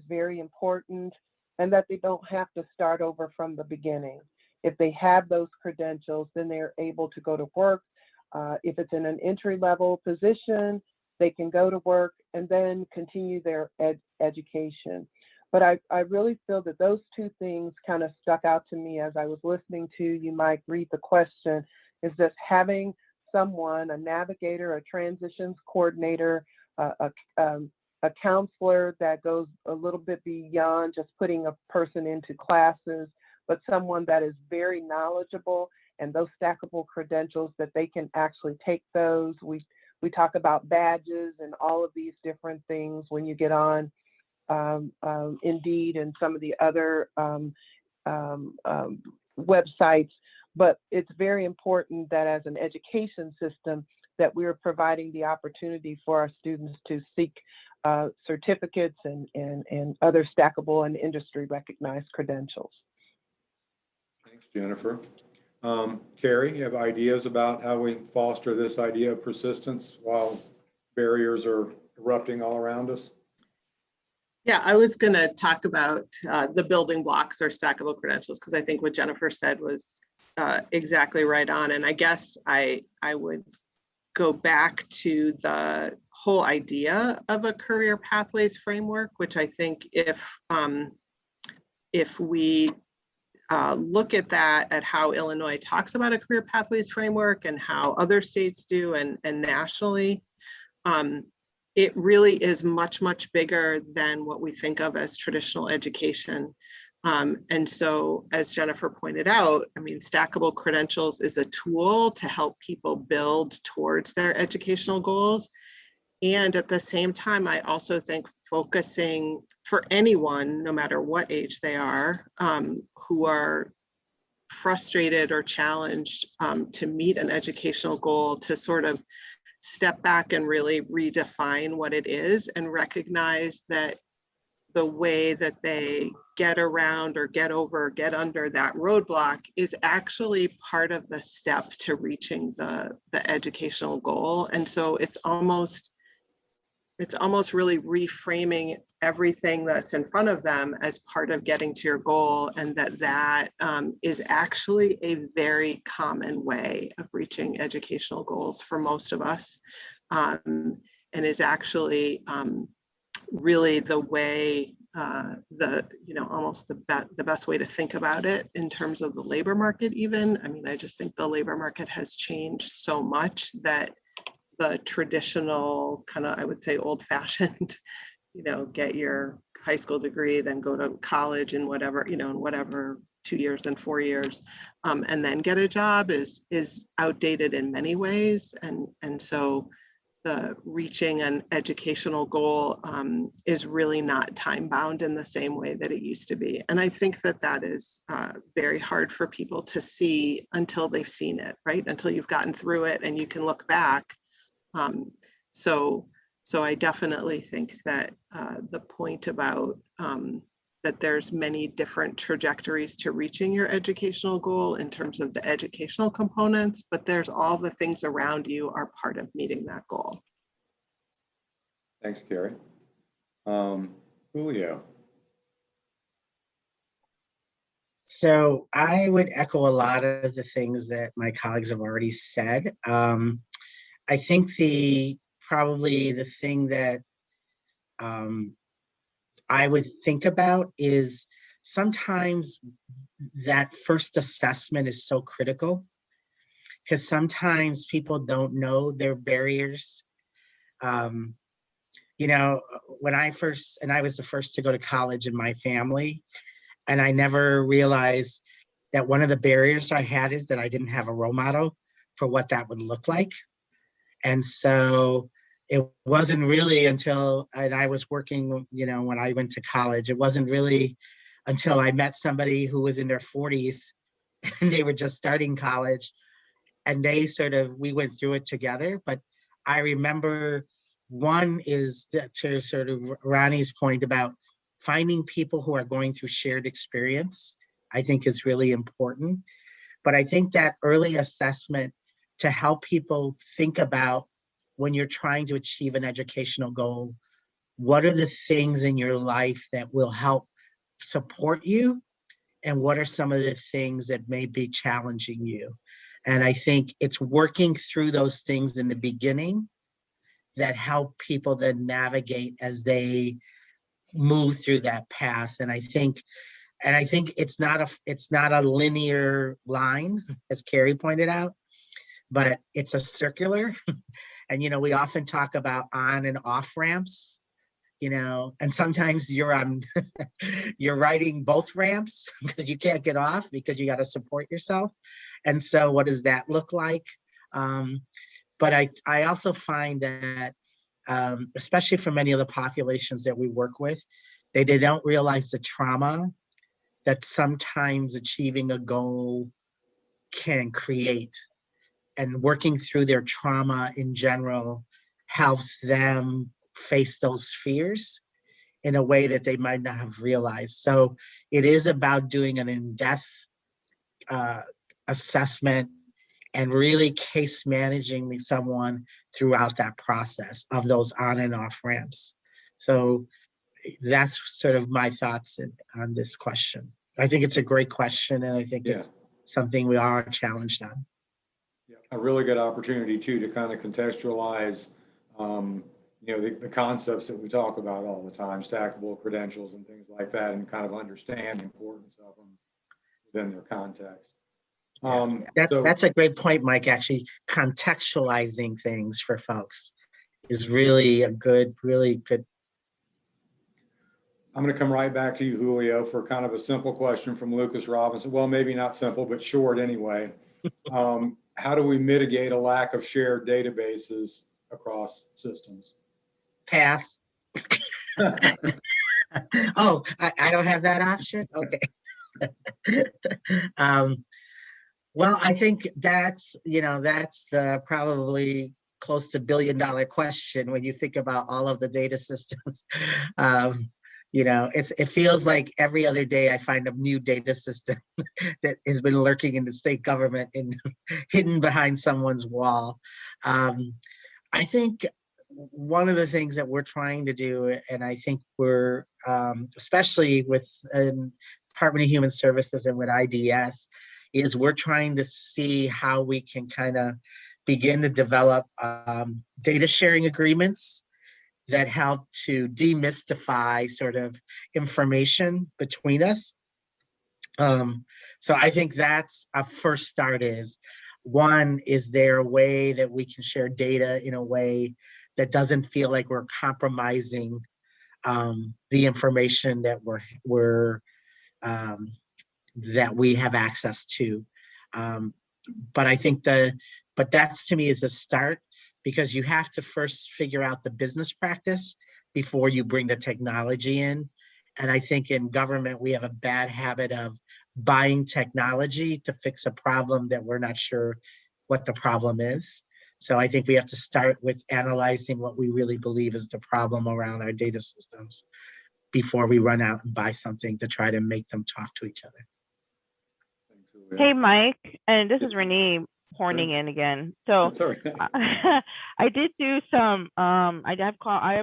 very important, and that they don't have to start over from the beginning. If they have those credentials, then they're able to go to work. If it's in an entry-level position, they can go to work and then continue their education. But I really feel that those two things kind of stuck out to me as I was listening to you, Mike, read the question, is just having someone, a navigator, a transitions coordinator, a counselor that goes a little bit beyond just putting a person into classes, but someone that is very knowledgeable, and those stackable credentials that they can actually take those. We talk about badges and all of these different things when you get on Indeed and some of the other websites, but it's very important that as an education system that we're providing the opportunity for our students to seek certificates and other stackable and industry recognized credentials. Thanks, Jennifer. Carrie, you have ideas about how we foster this idea of persistence while barriers are erupting all around us? Yeah, I was going to talk about the building blocks or stackable credentials, because I think what Jennifer said was exactly right on. And I guess I would go back to the whole idea of a career pathways framework, which I think if we look at that, at how Illinois talks about a career pathways framework and how other states do and nationally, it really is much, much bigger than what we think of as traditional education. And so, as Jennifer pointed out, I mean, stackable credentials is a tool to help people build towards their educational goals. And at the same time, I also think focusing for anyone, no matter what age they are, who are frustrated or challenged to meet an educational goal, to sort of step back and really redefine what it is and recognize that the way that they get around or get over or get under that roadblock is actually part of the step to reaching the educational goal. And so it's almost really reframing everything that's in front of them as part of getting to your goal, and that is actually a very common way of reaching educational goals for most of us, and is actually really the way, almost the best way to think about it in terms of the labor market even. I mean, I just think the labor market has changed so much that the traditional kind of, I would say, old-fashioned, get your high school degree, then go to college in whatever, in whatever 2 years and 4 years, and then get a job is outdated in many ways. And so the reaching an educational goal is really not time bound in the same way that it used to be. And I think that is very hard for people to see until they've seen it, right? Until you've gotten through it and you can look back. So I definitely think that the point about that there's many different trajectories to reaching your educational goal in terms of the educational components, but there's all the things around you are part of meeting that goal. Thanks, Carrie. Julio. So I would echo a lot of the things that my colleagues have already said. I think probably the thing that I would think about is sometimes that first assessment is so critical because sometimes people don't know their barriers. When I was the first to go to college in my family, and I never realized that one of the barriers I had is that I didn't have a role model for what that would look like. And so it wasn't really until I was working, when I went to college, it wasn't really until I met somebody who was in their 40s and they were just starting college and we went through it together. But I remember one is to sort of Ronnie's point about finding people who are going through shared experience, I think is really important. But I think that early assessment to help people think about when you're trying to achieve an educational goal, what are the things in your life that will help support you? And what are some of the things that may be challenging you? And I think it's working through those things in the beginning that help people then navigate as they move through that path. And I think it's not a linear line, as Carrie pointed out, but it's a circular. And, we often talk about on and off ramps, and sometimes you're riding both ramps because you can't get off because you got to support yourself. And so what does that look like? But I also find that, especially for many of the populations that we work with, they don't realize the trauma that sometimes achieving a goal can create. And working through their trauma in general helps them face those fears in a way that they might not have realized. So it is about doing an in-depth assessment and really case managing someone throughout that process of those on and off ramps. So that's sort of my thoughts on this question. I think it's a great question, and I think it's something we are challenged on. A really good opportunity too to kind of contextualize, the concepts that we talk about all the time, stackable credentials and things like that, and kind of understand the importance of them within their context. That's a great point, Mike. Actually, contextualizing things for folks is really really good. I'm going to come right back to you, Julio, for kind of a simple question from Lucas Robinson. Well, maybe not simple, but short anyway. How do we mitigate a lack of shared databases across systems? Pass. Oh, I don't have that option? Okay. Well, I think that's the probably close to $1 billion question when you think about all of the data systems. It feels like every other day I find a new data system that has been lurking in the state government and hidden behind someone's wall. I think one of the things that we're trying to do, and I think we're, especially with Department of Human Services and with IDES, is we're trying to see how we can kind of begin to develop data sharing agreements that help to demystify sort of information between us. So I think that's a first start is, one, is there a way that we can share data in a way that doesn't feel like we're compromising the information that that we have access to. But I think but that's to me is a start, because you have to first figure out the business practice before you bring the technology in. And I think in government, we have a bad habit of buying technology to fix a problem that we're not sure what the problem is. So I think we have to start with analyzing what we really believe is the problem around our data systems before we run out and buy something to try to make them talk to each other. Hey, Mike, and this is Renee horning in again. So That's all right. I did do some, I have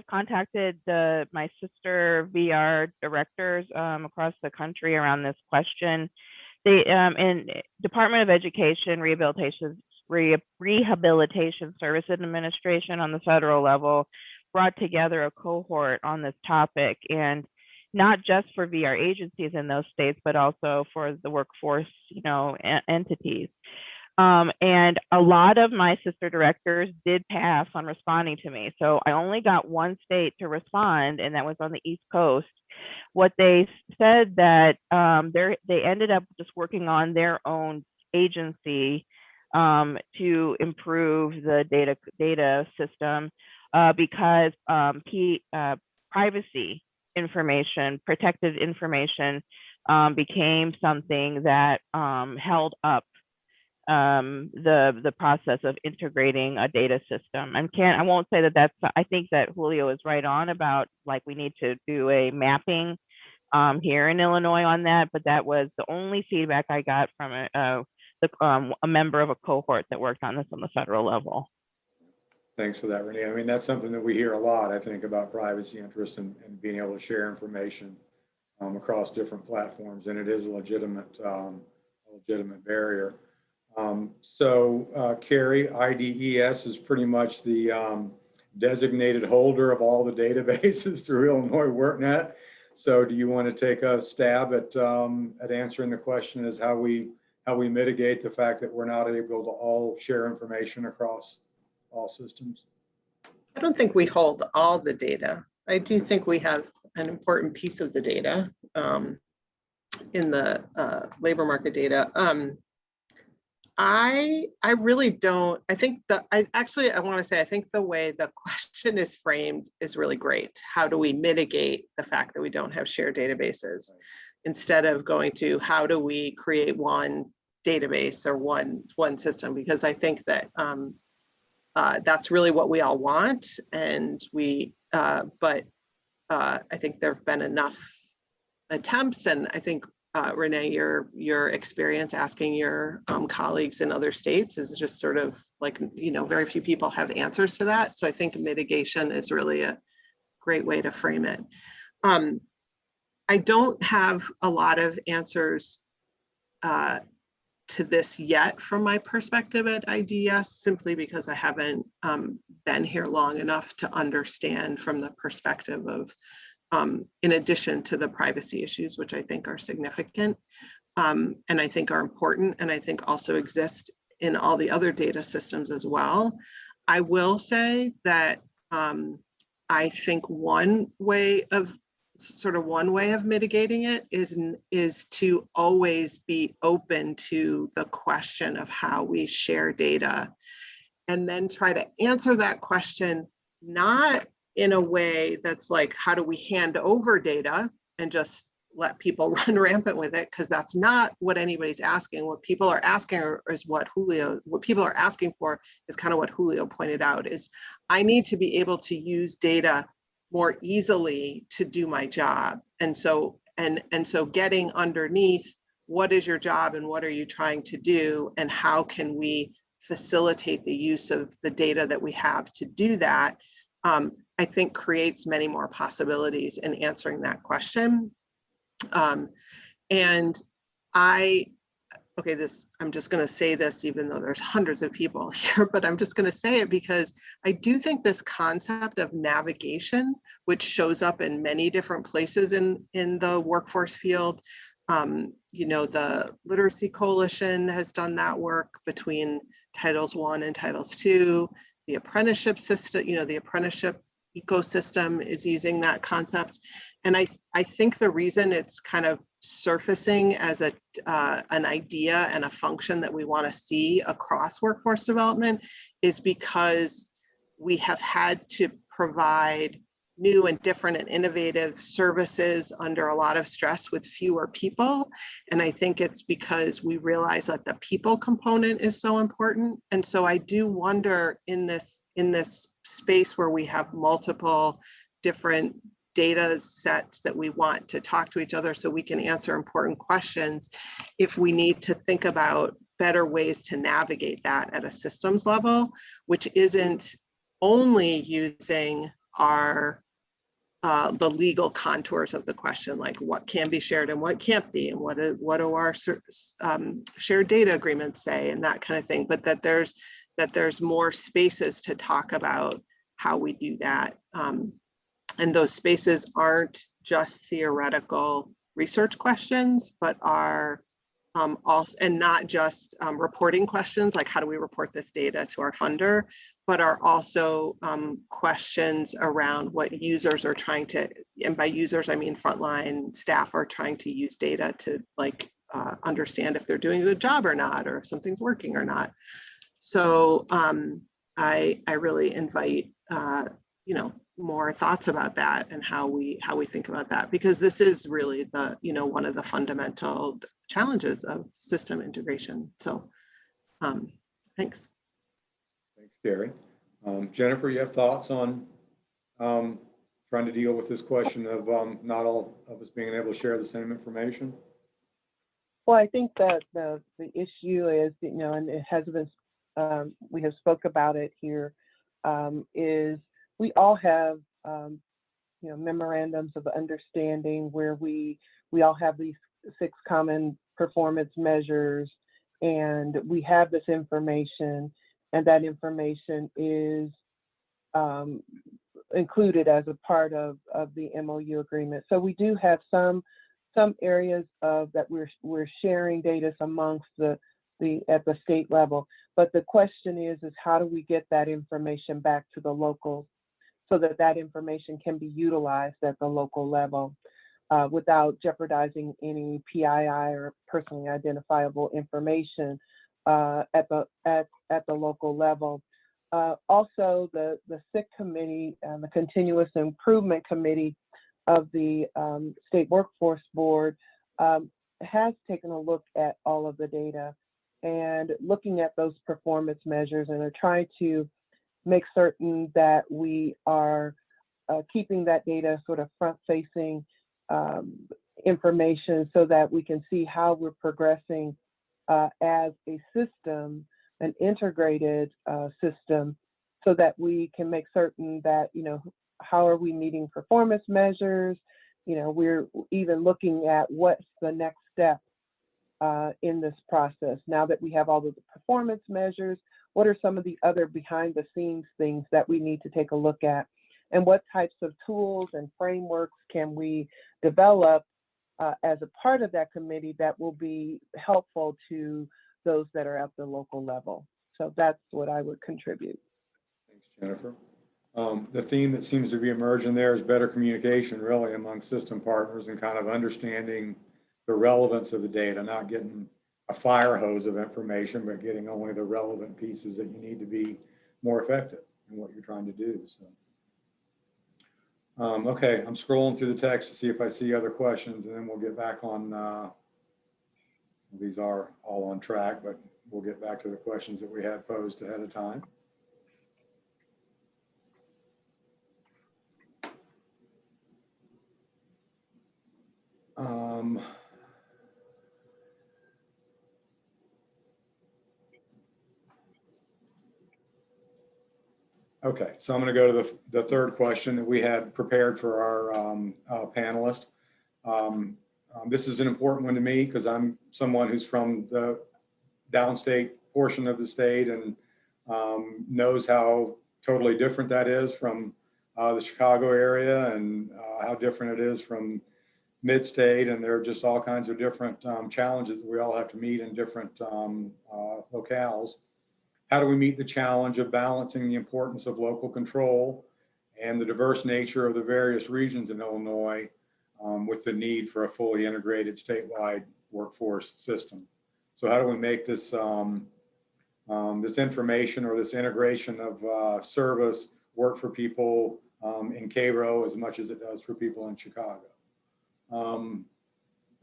contacted my sister VR directors across the country around this question. They, in Department of Education, Rehabilitation Service Administration on the federal level brought together a cohort on this topic, and not just for VR agencies in those states, but also for the workforce, entities. And a lot of my sister directors did pass on responding to me. So I only got one state to respond, and that was on the East Coast. What they said that they ended up just working on their own agency to improve the data system because privacy information, protected information became something that held up the process of integrating a data system. I won't say that I think that Julio is right on about, like, we need to do a mapping here in Illinois on that, but that was the only feedback I got from a member of a cohort that worked on this on the federal level. Thanks for that, Renee. I mean, that's something that we hear a lot, I think, about privacy interests and being able to share information across different platforms, and it is a legitimate barrier. Carrie, IDES is pretty much the designated holder of all the databases through Illinois WorkNet. So do you want to take a stab at answering the question as how we mitigate the fact that we're not able to all share information across all systems? I don't think we hold all the data. I do think we have an important piece of the data in the labor market data. I really don't. I think I want to say, I think the way the question is framed is really great. How do we mitigate the fact that we don't have shared databases, instead of going to how do we create one database or one system? Because I think that that's really what we all want, and but I think there have been enough attempts, and I think Rene, your experience asking your colleagues in other states is just sort of like, very few people have answers to that. So I think mitigation is really a great way to frame it. I don't have a lot of answers to this yet from my perspective at IDES, simply because I haven't been here long enough to understand from the perspective of, in addition to the privacy issues, which I think are significant and I think are important, and I think also exist in all the other data systems as well. I will say that I think one way of mitigating it is to always be open to the question of how we share data, and then try to answer that question, not in a way that's like, how do we hand over data and just let people run rampant with it? Because that's not what anybody's asking. What people are asking is what people are asking for is kind of what Julio pointed out, is I need to be able to use data more easily to do my job. And so getting underneath, what is your job and what are you trying to do, and how can we facilitate the use of the data that we have to do that, I think creates many more possibilities in answering that question. I'm just going to say this, even though there's hundreds of people here, but I'm just going to say it because I do think this concept of navigation, which shows up in many different places in the workforce field, the Literacy Coalition has done that work between Titles I and Titles II, the apprenticeship system, the apprenticeship ecosystem is using that concept. And I think the reason it's kind of surfacing as an idea and a function that we want to see across workforce development is because we have had to provide new and different and innovative services under a lot of stress with fewer people. And I think it's because we realize that the people component is so important. And so I do wonder in this space where we have multiple different data sets that we want to talk to each other so we can answer important questions, if we need to think about better ways to navigate that at a systems level, which isn't only using our the legal contours of the question, like what can be shared and what can't be, and what do our shared data agreements say, and that kind of thing. But that there's more spaces to talk about how we do that, and those spaces aren't just theoretical research questions, but are also, and not just reporting questions like how do we report this data to our funder, but are also questions around what users are trying to, and by users I mean frontline staff, are trying to use data to like understand if they're doing a good job or not, or if something's working or not. So I really invite more thoughts about that and how we think about that, because this is really the one of the fundamental challenges of system integration. So thanks. Thanks, Carrie. Jennifer, you have thoughts on trying to deal with this question of not all of us being able to share the same information? Well, I think that the issue is, and it has been, we have spoke about it here, is we all have, memorandums of understanding where we all have these 6 common performance measures, and we have this information, and that information is included as a part of the MOU agreement. So we do have some areas of that we're sharing data amongst at the state level. But the question is how do we get that information back to the locals so that information can be utilized at the local level without jeopardizing any PII or personally identifiable information at the local level. Also, the SIC committee and the Continuous Improvement Committee of the State Workforce Board has taken a look at all of the data and looking at those performance measures, and are trying to make certain that we are keeping that data sort of front-facing information so that we can see how we're progressing as a system, an integrated system, so that we can make certain that, how are we meeting performance measures? We're even looking at what's the next step in this process. Now that we have all of the performance measures, what are some of the other behind the scenes things that we need to take a look at? And what types of tools and frameworks can we develop as a part of that committee that will be helpful to those that are at the local level? So that's what I would contribute. Thanks, Jennifer. The theme that seems to be emerging there is better communication, really, among system partners, and kind of understanding the relevance of the data, not getting a fire hose of information, but getting only the relevant pieces that you need to be more effective in what you're trying to do. So, okay, I'm scrolling through the text to see if I see other questions, and then we'll get back on. These are all on track, but we'll get back to the questions that we had posed ahead of time. Okay, so I'm going to go to the third question that we had prepared for our panelist. This is an important one to me because I'm someone who's from the downstate portion of the state and knows how totally different that is from the Chicago area, and how different it is from mid-state, and there are just all kinds of different challenges that we all have to meet in different locales. How do we meet the challenge of balancing the importance of local control and the diverse nature of the various regions in Illinois with the need for a fully integrated statewide workforce system. So how do we make this, this information or this integration of service work for people in Cairo as much as it does for people in Chicago?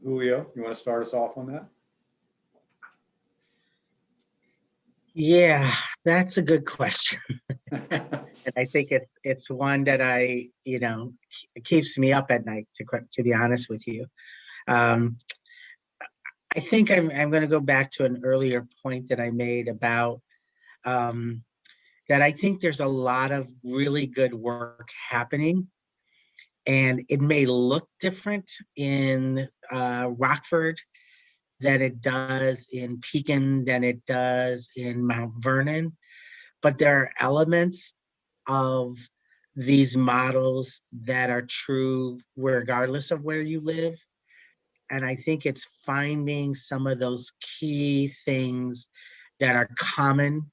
Julio, you want to start us off on that? Yeah, that's a good question. And I think it's one that it keeps me up at night, to be honest with you. I think I'm going to go back to an earlier point that I made about that I think there's a lot of really good work happening, and it may look different in Rockford than it does in Pekin, than it does in Mount Vernon, but there are elements of these models that are true regardless of where you live. And I think it's finding some of those key things that are common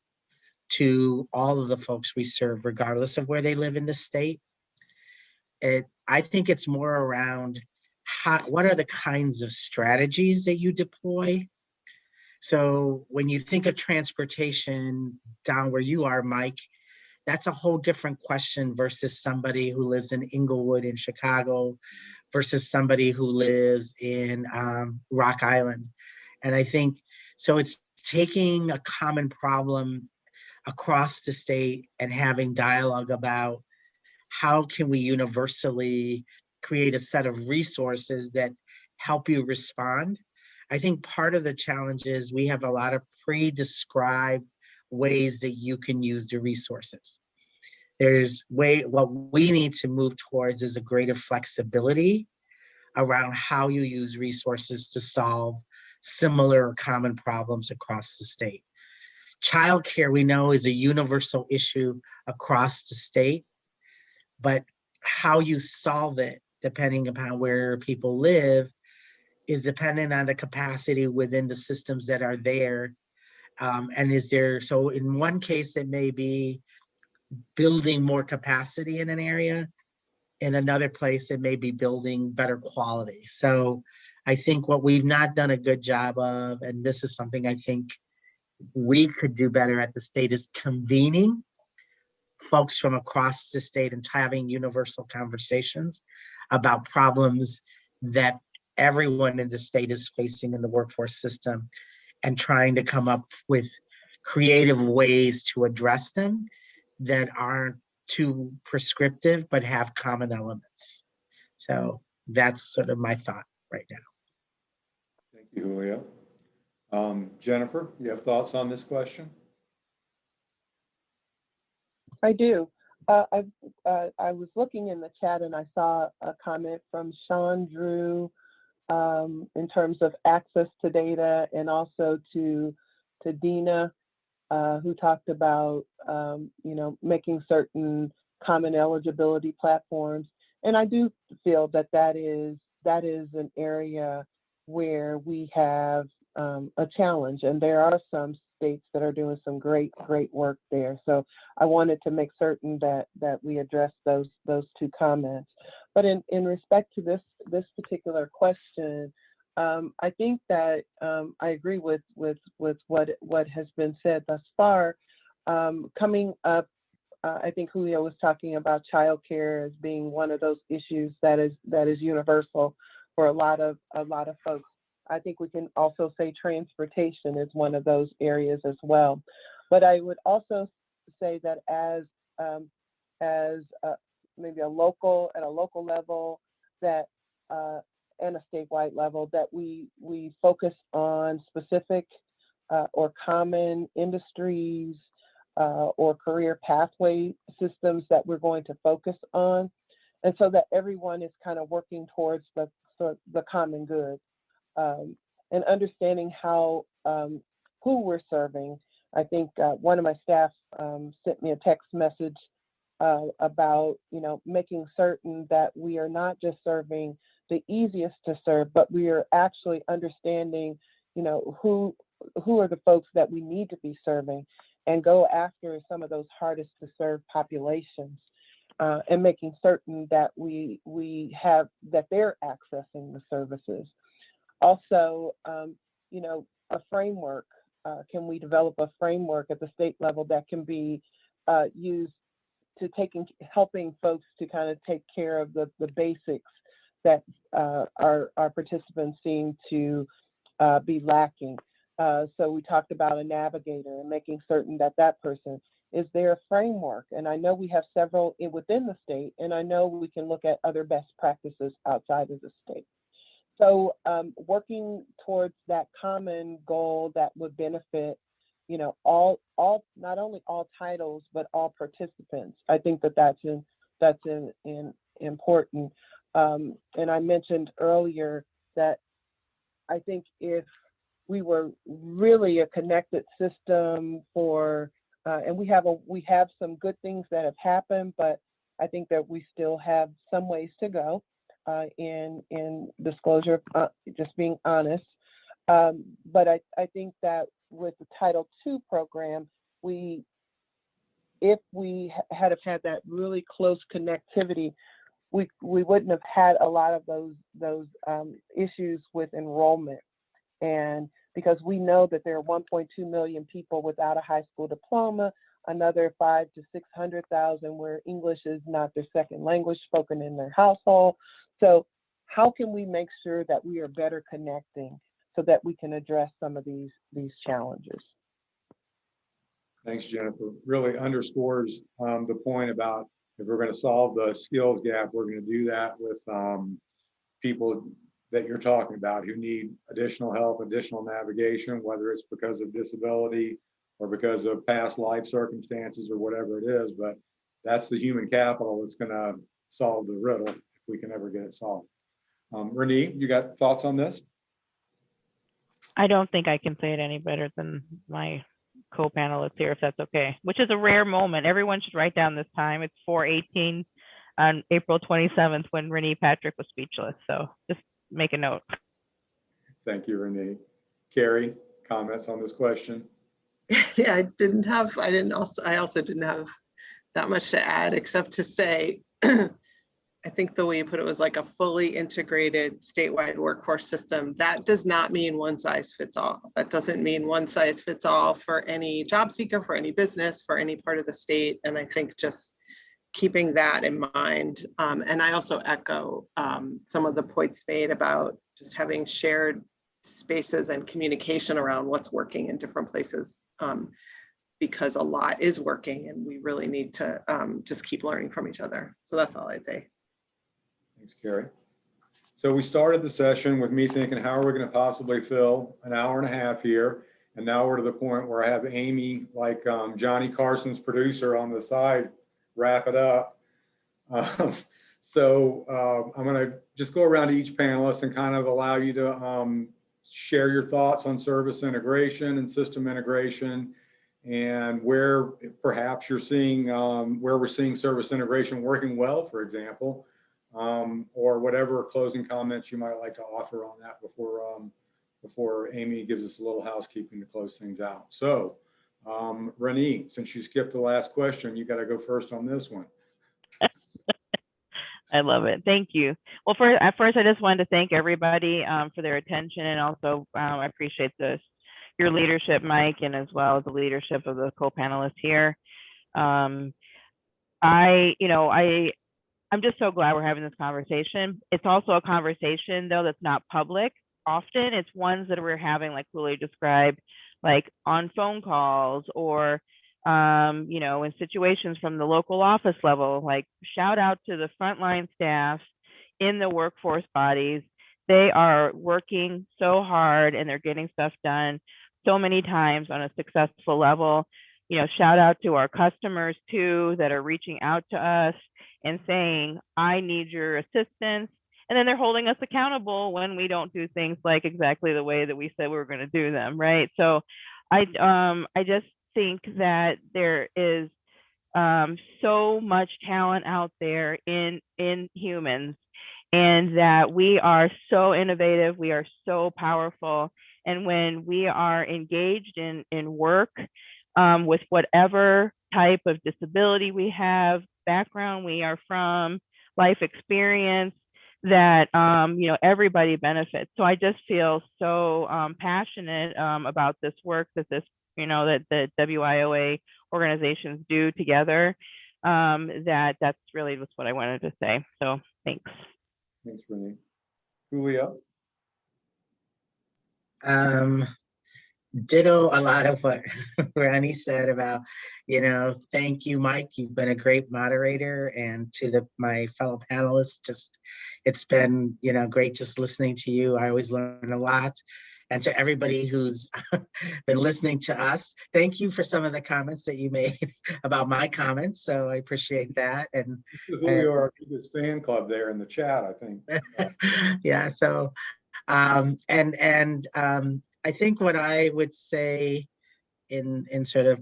to all of the folks we serve, regardless of where they live in the state. I think it's more around what are the kinds of strategies that you deploy. So when you think of transportation down where you are, Mike, that's a whole different question versus somebody who lives in Inglewood in Chicago versus somebody who lives in Rock Island. And I think, so it's taking a common problem across the state and having dialogue about how can we universally create a set of resources that help you respond. I think part of the challenge is we have a lot of pre-described ways that you can use the resources. What we need to move towards is a greater flexibility around how you use resources to solve similar or common problems across the state. Childcare, we know, is a universal issue across the state, but how you solve it, depending upon where people live, is dependent on the capacity within the systems that are there. So in one case, it may be building more capacity in an area. In another place, it may be building better quality. So I think what we've not done a good job of, and this is something I think we could do better at the state, is convening folks from across the state and having universal conversations about problems that everyone in the state is facing in the workforce system, and trying to come up with creative ways to address them that aren't too prescriptive, but have common elements. So that's sort of my thought right now. Thank you, Julio. Jennifer, you have thoughts on this question? I do. I was looking in the chat and I saw a comment from Sean Drew in terms of access to data, and also to Dina, who talked about making certain common eligibility platforms. And I do feel that is an area where we have a challenge, and there are some states that are doing some great work there. So I wanted to make certain that we address those two comments. But in respect to this particular question, I think that I agree with what has been said thus far. Coming up, I think Julio was talking about childcare as being one of those issues that is universal for a lot of folks. I think we can also say transportation is one of those areas as well. But I would also say that as maybe at a local level, that and a statewide level, that we focus on specific or common industries or career pathway systems that we're going to focus on, and so that everyone is kind of working towards the common good, and understanding how who we're serving. I think one of my staff sent me a text message about making certain that we are not just serving the easiest to serve, but we are actually understanding who are the folks that we need to be serving, and go after some of those hardest to serve populations. and making certain that we have, that they're accessing the services. Also, you know, a framework. Can we develop a framework at the state level that can be used to helping folks to kind of take care of the basics that our participants seem to be lacking. So we talked about a navigator and making certain that that person, is there a framework? And I know we have several within the state, and I know we can look at other best practices outside of the state. So working towards that common goal that would benefit, you know, all not only all titles, but all participants. I think that that's important. And I mentioned earlier that I think if we were really a connected system for, and we have some good things that have happened, but I think that we still have some ways to go in disclosure, just being honest. But I think that with the Title II program, if we had had that really close connectivity, we wouldn't have had a lot of those issues with enrollment. And because we know that there are 1.2 million people without a high school diploma, another 500,000 to 600,000 where English is not their second language spoken in their household. So how can we make sure that we are better connecting so that we can address some of these challenges? Thanks, Jennifer. Really underscores the point about if we're going to solve the skills gap, we're going to do that with people that you're talking about who need additional help, additional navigation, whether it's because of disability or because of past life circumstances or whatever it is. But that's the human capital that's going to solve the riddle if we can ever get it solved. Renee, you got thoughts on this? I don't think I can say it any better than my co-panelists here, if that's okay, which is a rare moment. Everyone should write down this time. It's 4:18 on April 27th when Rahnee Patrick was speechless. So just make a note. Thank you, Renee. Carrie, comments on this question? Yeah, I also didn't have that much to add, except to say, I think the way you put it was like a fully integrated statewide workforce system. That does not mean one size fits all. That doesn't mean one size fits all for any job seeker, for any business, for any part of the state. And I think just keeping that in mind. And I also echo some of the points made about just having shared spaces and communication around what's working in different places, because a lot is working and we really need to just keep learning from each other. So that's all I'd say. Thanks, Carrie. So we started the session with me thinking, how are we going to possibly fill an hour and a half here? And now we're to the point where I have Amy, like Johnny Carson's producer on the side, wrap it up. So I'm going to just go around to each panelist and kind of allow you to share your thoughts on service integration and system integration, and where perhaps you're seeing where we're seeing service integration working well, for example, or whatever closing comments you might like to offer on that before Amy gives us a little housekeeping to close things out. So Rahnee, since you skipped the last question, you got to go first on this one. I love it. Thank you. Well, first, I just wanted to thank everybody for their attention, and also I appreciate your leadership, Mike, and as well as the leadership of the co-panelists here. I'm just so glad we're having this conversation. It's also a conversation, though, that's not public. Often it's ones that we're having, like Julio described, like on phone calls or in situations from the local office level. Like, shout out to the frontline staff in the workforce bodies. They are working so hard and they're getting stuff done so many times on a successful level. Shout out to our customers too that are reaching out to us and saying, I need your assistance. And then they're holding us accountable when we don't do things like exactly the way that we said we were going to do them, right? So I just think that there is so much talent out there in humans, and that we are so innovative, we are so powerful. And when we are engaged in work with whatever type of disability we have, background we are from, life experience, that everybody benefits. So I just feel so passionate about this work that that the WIOA organizations do together. That's really just what I wanted to say. So thanks. Thanks, Renee. Julio? Ditto a lot of what Rahnee said about, thank you, Mike. You've been a great moderator, and to my fellow panelists, it's been, great just listening to you. I always learn a lot. And to everybody who's been listening to us, thank you for some of the comments that you made about my comments. So I appreciate that. And Julio, our biggest fan club there in the chat, I think. yeah. So, I think what I would say in sort of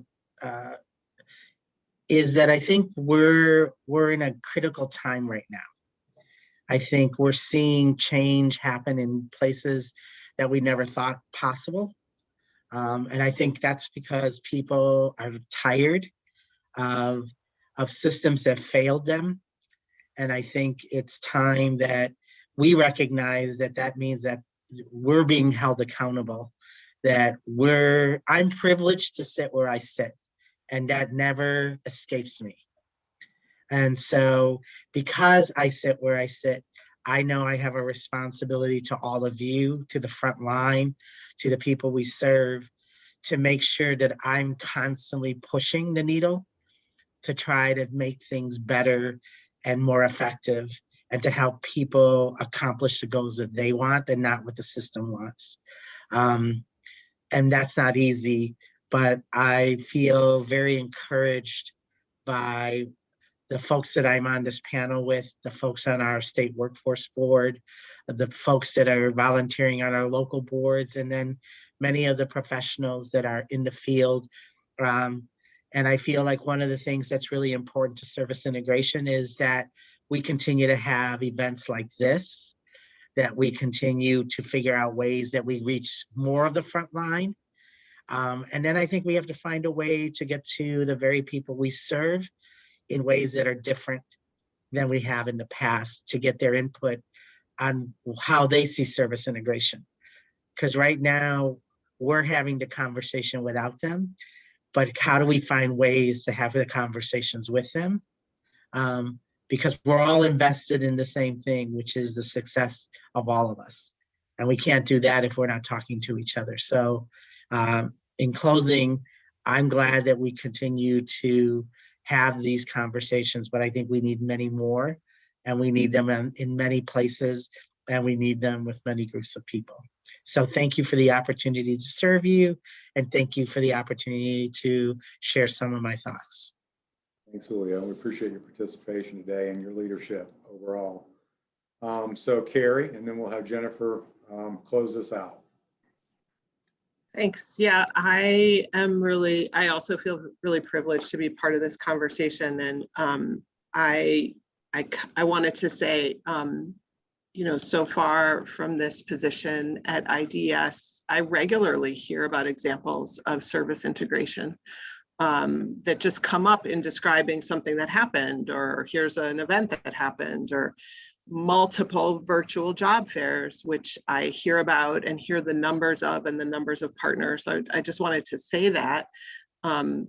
is that I think we're in a critical time right now. I think we're seeing change happen in places that we never thought possible. And I think that's because people are tired of systems that failed them. And I think it's time that we recognize that means that we're being held accountable, that I'm privileged to sit where I sit, and that never escapes me. And so because I sit where I sit, I know I have a responsibility to all of you, to the front line, to the people we serve, to make sure that I'm constantly pushing the needle to try to make things better and more effective, and to help people accomplish the goals that they want and not what the system wants. And that's not easy, but I feel very encouraged by the folks that I'm on this panel with, the folks on our state workforce board, the folks that are volunteering on our local boards, and then many of the professionals that are in the field. And I feel like one of the things that's really important to service integration is that we continue to have events like this, that we continue to figure out ways that we reach more of the front line. And then I think we have to find a way to get to the very people we serve in ways that are different than we have in the past, to get their input on how they see service integration. Because right now we're having the conversation without them, but how do we find ways to have the conversations with them? Because we're all invested in the same thing, which is the success of all of us. And we can't do that if we're not talking to each other. So in closing, I'm glad that we continue to have these conversations, but I think we need many more, and we need them in many places, and we need them with many groups of people. So thank you for the opportunity to serve you, and thank you for the opportunity to share some of my thoughts. Thanks, Julio. We appreciate your participation today and your leadership overall. So Carrie, and then we'll have Jennifer close this out. Thanks. Yeah, I also feel really privileged to be part of this conversation. And I wanted to say, so far from this position at IDES, I regularly hear about examples of service integration that just come up in describing something that happened, or here's an event that happened, or multiple virtual job fairs, which I hear about and hear the numbers of, and the numbers of partners. So I just wanted to say that. And,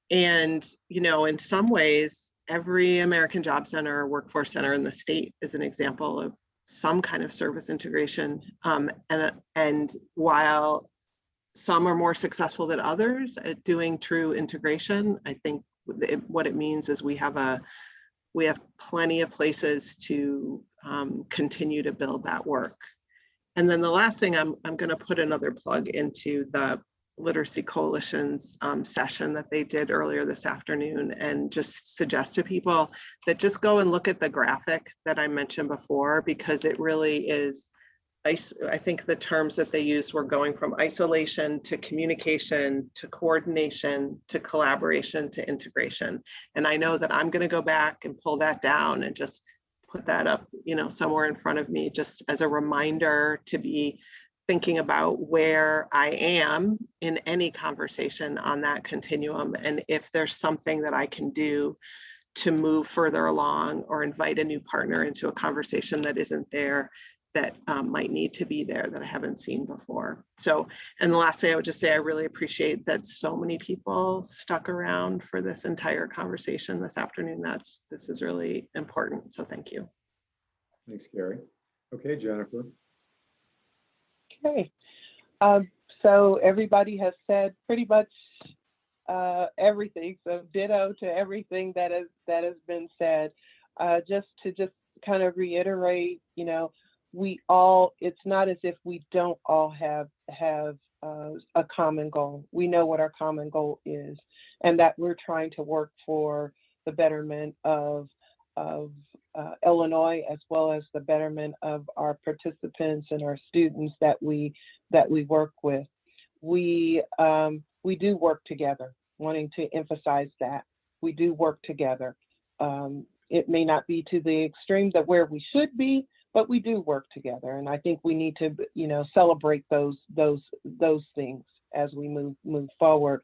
in some ways, every American Job Center or Workforce Center in the state is an example of some kind of service integration. And while some are more successful than others at doing true integration, I think what it means is we have plenty of places to continue to build that work. And then the last thing, I'm going to put another plug into the Literacy Coalition's session that they did earlier this afternoon, and just suggest to people that just go and look at the graphic that I mentioned before, because it really is, I think the terms that they used were going from isolation to communication to coordination to collaboration to integration. And I know that I'm going to go back and pull that down and just put that up, somewhere in front of me, just as a reminder to be thinking about where I am in any conversation on that continuum. And if there's something that I can do to move further along or invite a new partner into a conversation that isn't there, that might need to be there, that I haven't seen before. So, and the last thing I would just say, I really appreciate that so many people stuck around for this entire conversation this afternoon. This is really important. So thank you. Thanks, Carrie. Okay, Jennifer. Okay. So everybody has said pretty much everything. So ditto to everything that has been said. Just to kind of reiterate, you know, it's not as if we don't all have a common goal. We know what our common goal is, and that we're trying to work for the betterment of Illinois, as well as the betterment of our participants and our students that we work with. We do work together, wanting to emphasize that. We do work together. It may not be to the extreme that where we should be, but we do work together. And I think we need to, you know, celebrate those things as we move forward.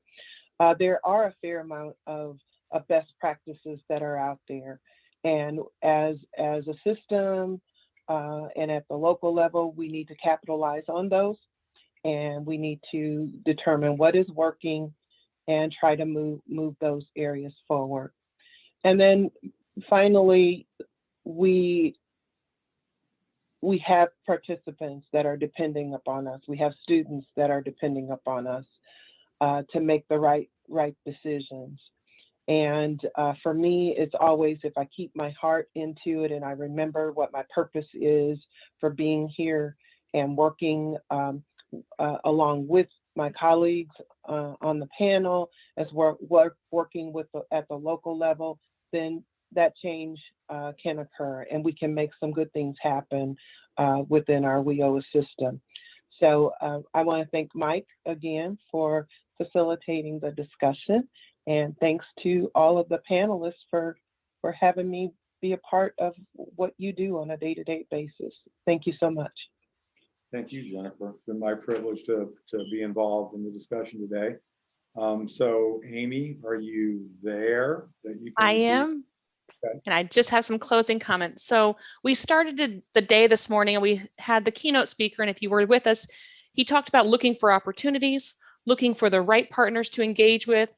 There are a fair amount of best practices that are out there. And as a system and at the local level, we need to capitalize on those. And we need to determine what is working and try to move those areas forward. And then finally, we have participants that are depending upon us. We have students that are depending upon us to make the right decisions. And for me, it's always, if I keep my heart into it and I remember what my purpose is for being here and working along with my colleagues on the panel, as we're working with at the local level, then that change can occur and we can make some good things happen within our WIOA system. So I want to thank Mike again for facilitating the discussion, and thanks to all of the panelists for having me be a part of what you do on a day-to-day basis. Thank you so much. Thank you, Jennifer. It's been my privilege to be involved in the discussion today. So Amy, are you there? I am. Okay. And I just have some closing comments. So we started the day this morning and we had the keynote speaker. And if you were with us, he talked about looking for opportunities, looking for the right partners to engage with,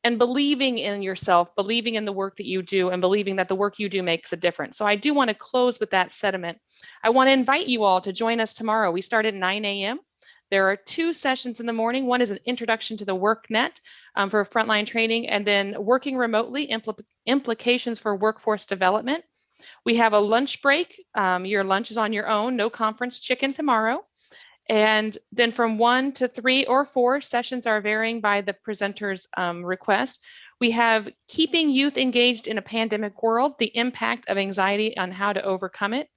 and believing in yourself, believing in the work that you do, and believing that the work you do makes a difference. So I do want to close with that sentiment. I want to invite you all to join us tomorrow. We start at 9 a.m. There are 2 sessions in the morning. One is an introduction to the WorkNet for frontline training, and then working remotely, implications for workforce development. We have a lunch break. Your lunch is on your own, no conference chicken tomorrow. And then from 1 to 3 or 4 sessions are varying by the presenter's request. We have keeping youth engaged in a pandemic world, the impact of anxiety on how to overcome it.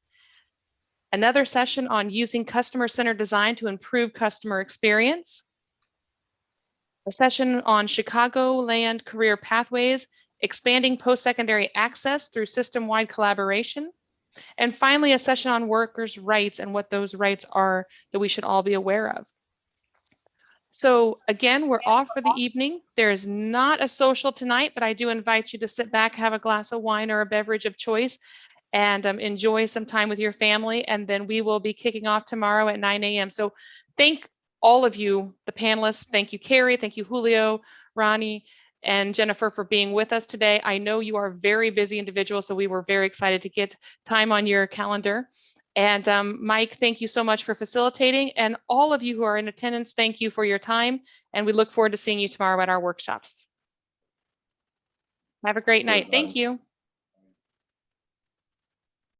Another session on using customer-centered design to improve customer experience. A session on Chicagoland career pathways, expanding post-secondary access through system-wide collaboration. And finally, a session on workers' rights and what those rights are that we should all be aware of. So again, we're off for the evening. There is not a social tonight, but I do invite you to sit back, have a glass of wine or a beverage of choice, and enjoy some time with your family. And then we will be kicking off tomorrow at 9 a.m. So thank all of you, the panelists. Thank you, Carrie. Thank you, Julio, Rahnee, and Jennifer for being with us today. I know you are very busy individuals, so we were very excited to get time on your calendar. And Mike, thank you so much for facilitating. And all of you who are in attendance, thank you for your time. And we look forward to seeing you tomorrow at our workshops. Have a great night. Thank you.